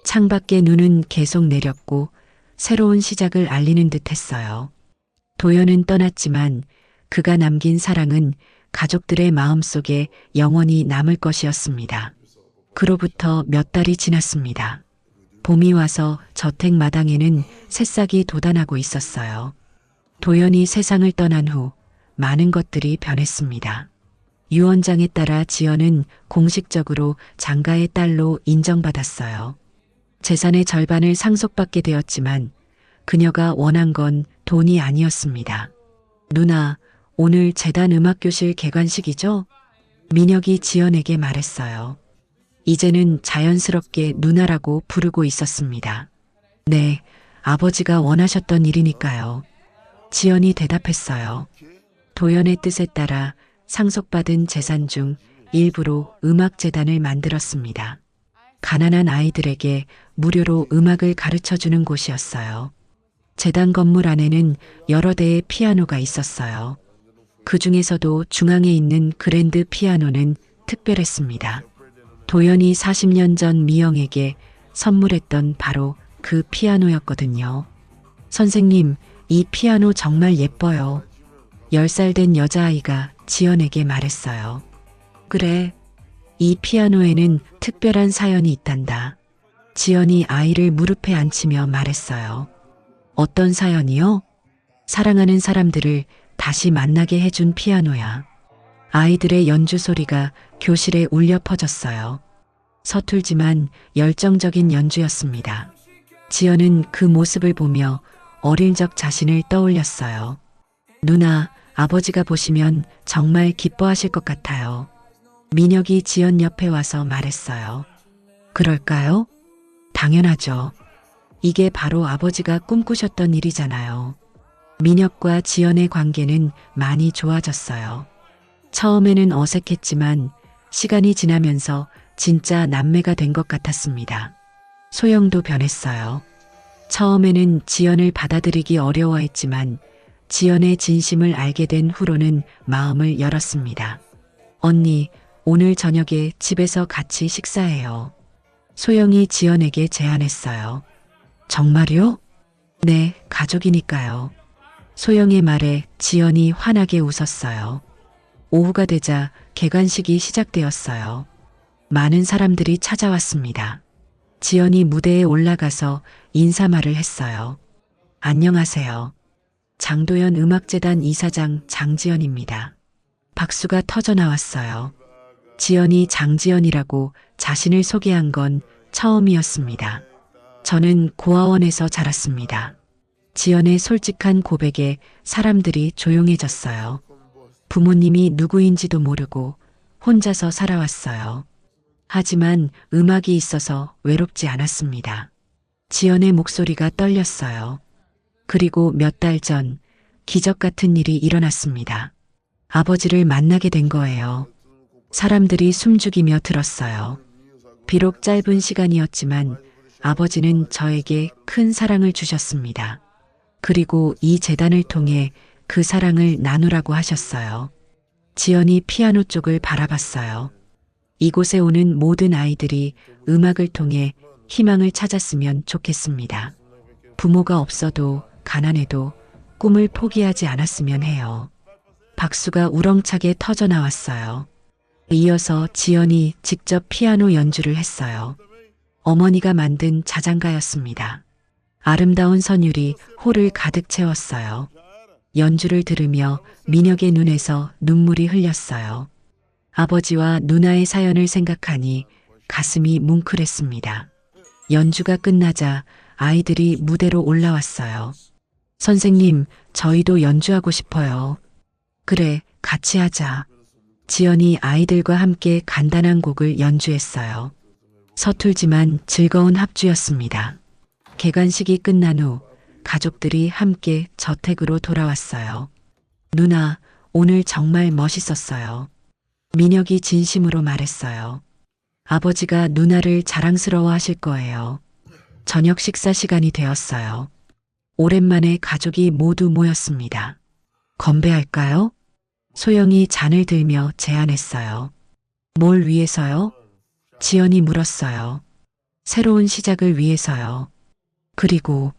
Speaker 1: 창밖에 눈은 계속 내렸고 새로운 시작을 알리는 듯 했어요. 도연은 떠났지만 그가 남긴 사랑은 가족들의 마음속에 영원히 남을 것이었습니다. 그로부터 몇 달이 지났습니다. 봄이 와서 저택 마당에는 새싹이 돋아나고 있었어요. 도연이 세상을 떠난 후 많은 것들이 변했습니다. 유언장에 따라 지연은 공식적으로 장가의 딸로 인정받았어요. 재산의 절반을 상속받게 되었지만 그녀가 원한 건 돈이 아니었습니다. 누나, 오늘 재단 음악교실 개관식이죠? 민혁이 지연에게 말했어요. 이제는 자연스럽게 누나라고 부르고 있었습니다. 네, 아버지가 원하셨던 일이니까요. 지연이 대답했어요. 도연의 뜻에 따라 상속받은 재산 중 일부로 음악재단을 만들었습니다. 가난한 아이들에게 무료로 음악을 가르쳐주는 곳이었어요. 재단 건물 안에는 여러 대의 피아노가 있었어요. 그 중에서도 중앙에 있는 그랜드 피아노는 특별했습니다. 도연이 40년 전 미영에게 선물했던 바로 그 피아노였거든요. 선생님, 이 피아노 정말 예뻐요. 10살 된 여자아이가 지연에게 말했어요. 그래, 이 피아노에는 특별한 사연이 있단다. 지연이 아이를 무릎에 앉히며 말했어요. 어떤 사연이요? 사랑하는 사람들을 다시 만나게 해준 피아노야. 아이들의 연주 소리가 교실에 울려 퍼졌어요. 서툴지만 열정적인 연주였습니다. 지연은 그 모습을 보며 어릴 적 자신을 떠올렸어요. 누나, 아버지가 보시면 정말 기뻐하실 것 같아요. 민혁이 지연 옆에 와서 말했어요. 그럴까요? 당연하죠. 이게 바로 아버지가 꿈꾸셨던 일이잖아요. 민혁과 지연의 관계는 많이 좋아졌어요. 처음에는 어색했지만 시간이 지나면서 진짜 남매가 된 것 같았습니다. 소영도 변했어요. 처음에는 지연을 받아들이기 어려워했지만 지연의 진심을 알게 된 후로는 마음을 열었습니다. 언니, 오늘 저녁에 집에서 같이 식사해요. 소영이 지연에게 제안했어요. 정말요? 네, 가족이니까요. 소영의 말에 지연이 환하게 웃었어요. 오후가 되자 개관식이 시작되었어요. 많은 사람들이 찾아왔습니다. 지연이 무대에 올라가서 인사말을 했어요. 안녕하세요. 장도연 음악재단 이사장 장지연입니다. 박수가 터져 나왔어요. 지연이 장지연이라고 자신을 소개한 건 처음이었습니다. 저는 고아원에서 자랐습니다. 지연의 솔직한 고백에 사람들이 조용해졌어요. 부모님이 누구인지도 모르고 혼자서 살아왔어요. 하지만 음악이 있어서 외롭지 않았습니다. 지연의 목소리가 떨렸어요. 그리고 몇 달 전 기적 같은 일이 일어났습니다. 아버지를 만나게 된 거예요. 사람들이 숨죽이며 들었어요. 비록 짧은 시간이었지만 아버지는 저에게 큰 사랑을 주셨습니다. 그리고 이 재단을 통해 그 사랑을 나누라고 하셨어요. 지연이 피아노 쪽을 바라봤어요. 이곳에 오는 모든 아이들이 음악을 통해 희망을 찾았으면 좋겠습니다. 부모가 없어도 가난해도 꿈을 포기하지 않았으면 해요. 박수가 우렁차게 터져 나왔어요. 이어서 지연이 직접 피아노 연주를 했어요. 어머니가 만든 자장가였습니다. 아름다운 선율이 홀을 가득 채웠어요. 연주를 들으며 민혁의 눈에서 눈물이 흘렸어요. 아버지와 누나의 사연을 생각하니 가슴이 뭉클했습니다. 연주가 끝나자 아이들이 무대로 올라왔어요. 선생님, 저희도 연주하고 싶어요. 그래, 같이 하자. 지연이 아이들과 함께 간단한 곡을 연주했어요. 서툴지만 즐거운 합주였습니다. 개관식이 끝난 후 가족들이 함께 저택으로 돌아왔어요. 누나, 오늘 정말 멋있었어요. 민혁이 진심으로 말했어요. 아버지가 누나를 자랑스러워 하실 거예요. 저녁 식사 시간이 되었어요. 오랜만에 가족이 모두 모였습니다. 건배할까요? 소영이 잔을 들며 제안했어요. 뭘 위해서요? 지연이 물었어요. 새로운 시작을 위해서요. 그리고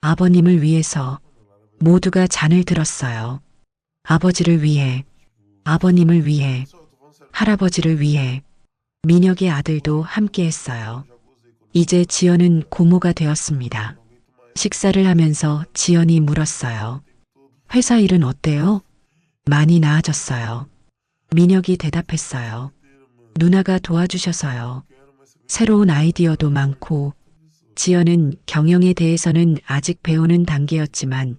Speaker 1: 아버님을 위해서 모두가 잔을 들었어요. 아버지를 위해, 아버님을 위해, 할아버지를 위해. 민혁의 아들도 함께 했어요. 이제 지연은 고모가 되었습니다. 식사를 하면서 지연이 물었어요. 회사 일은 어때요? 많이 나아졌어요. 민혁이 대답했어요. 누나가 도와주셔서요. 새로운 아이디어도 많고, 지연은 경영에 대해서는 아직 배우는 단계였지만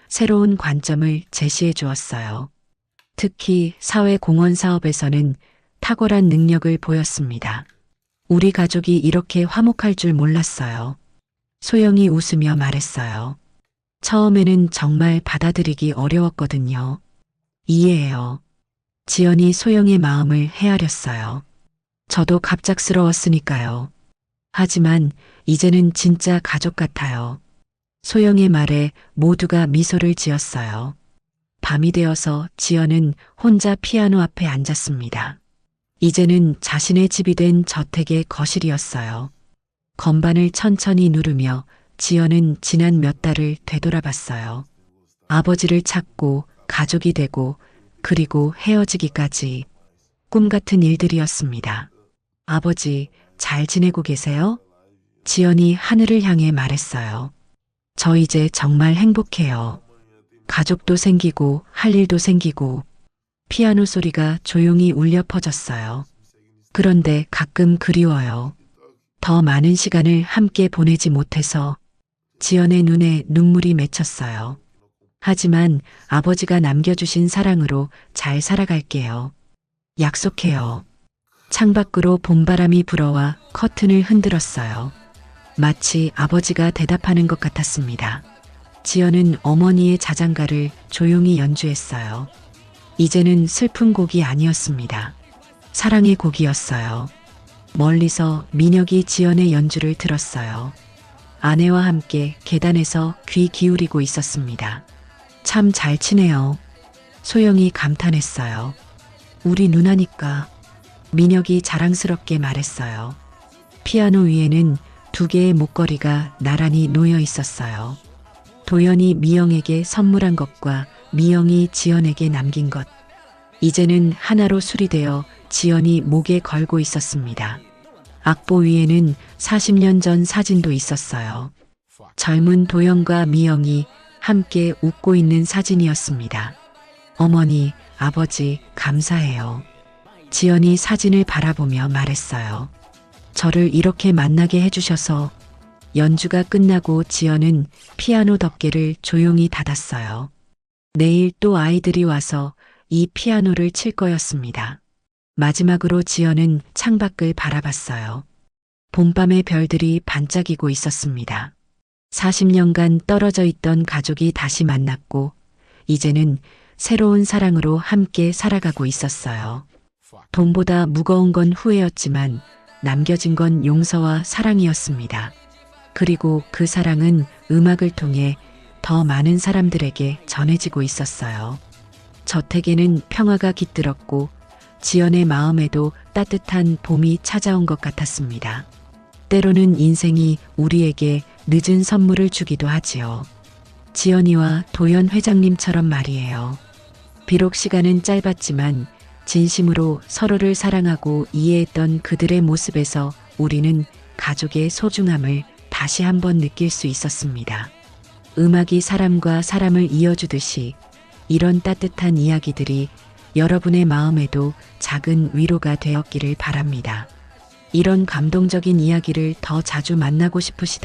Speaker 1: 새로운 관점을 제시해 주었어요. 특히 사회공헌 사업에서는 탁월한 능력을 보였습니다. 우리 가족이 이렇게 화목할 줄 몰랐어요. 소영이 웃으며 말했어요. 처음에는 정말 받아들이기 어려웠거든요. 이해해요. 지연이 소영의 마음을 헤아렸어요. 저도 갑작스러웠으니까요. 하지만 이제는 진짜 가족 같아요. 소영의 말에 모두가 미소를 지었어요. 밤이 되어서 지연은 혼자 피아노 앞에 앉았습니다. 이제는 자신의 집이 된 저택의 거실이었어요. 건반을 천천히 누르며 지연은 지난 몇 달을 되돌아봤어요. 아버지를 찾고 가족이 되고 그리고 헤어지기까지 꿈 같은 일들이었습니다. 아버지, 잘 지내고 계세요? 지연이 하늘을 향해 말했어요. 저 이제 정말 행복해요. 가족도 생기고 할 일도 생기고 피아노 소리가 조용히 울려 퍼졌어요. 그런데 가끔 그리워요. 더 많은 시간을 함께 보내지 못해서 지연의 눈에 눈물이 맺혔어요. 하지만 아버지가 남겨주신 사랑으로 잘 살아갈게요. 약속해요. 창밖으로 봄바람이 불어와 커튼을 흔들었어요. 마치 아버지가 대답하는 것 같았습니다. 지연은 어머니의 자장가를 조용히 연주했어요. 이제는 슬픈 곡이 아니었습니다. 사랑의 곡이었어요. 멀리서 민혁이 지연의 연주를 들었어요. 아내와 함께 계단에서 귀 기울이고 있었습니다. 참 잘 치네요. 소영이 감탄했어요. 우리 누나니까. 민혁이 자랑스럽게 말했어요. 피아노 위에는 2개의 목걸이가 나란히 놓여 있었어요. 도연이 미영에게 선물한 것과 미영이 지연에게 남긴 것. 이제는 하나로 수리되어 지연이 목에 걸고 있었습니다. 악보 위에는 40년 전 사진도 있었어요. 젊은 도연과 미영이 함께 웃고 있는 사진이었습니다. 어머니, 아버지, 감사해요. 지연이 사진을 바라보며 말했어요. 저를 이렇게 만나게 해주셔서. 연주가 끝나고 지연은 피아노 덮개를 조용히 닫았어요. 내일 또 아이들이 와서 이 피아노를 칠 거였습니다. 마지막으로 지연은 창밖을 바라봤어요. 봄밤의 별들이 반짝이고 있었습니다. 40년간 떨어져 있던 가족이 다시 만났고 이제는 새로운 사랑으로 함께 살아가고 있었어요. 돈보다 무거운 건 후회였지만 남겨진 건 용서와 사랑이었습니다. 그리고 그 사랑은 음악을 통해 더 많은 사람들에게 전해지고 있었어요. 저택에는 평화가 깃들었고 지연의 마음에도 따뜻한 봄이 찾아온 것 같았습니다. 때로는 인생이 우리에게 늦은 선물을 주기도 하지요. 지연이와 도연 회장님처럼 말이에요. 비록 시간은 짧았지만 진심으로 서로를 사랑하고 이해했던 그들의 모습에서 우리는 가족의 소중함을 다시 한번 느낄 수 있었습니다. 음악이 사람과 사람을 이어주듯이 이런 따뜻한 이야기들이 여러분의 마음에도 작은 위로가 되었기를 바랍니다. 이런 감동적인 이야기를 더 자주 만나고 싶으시다.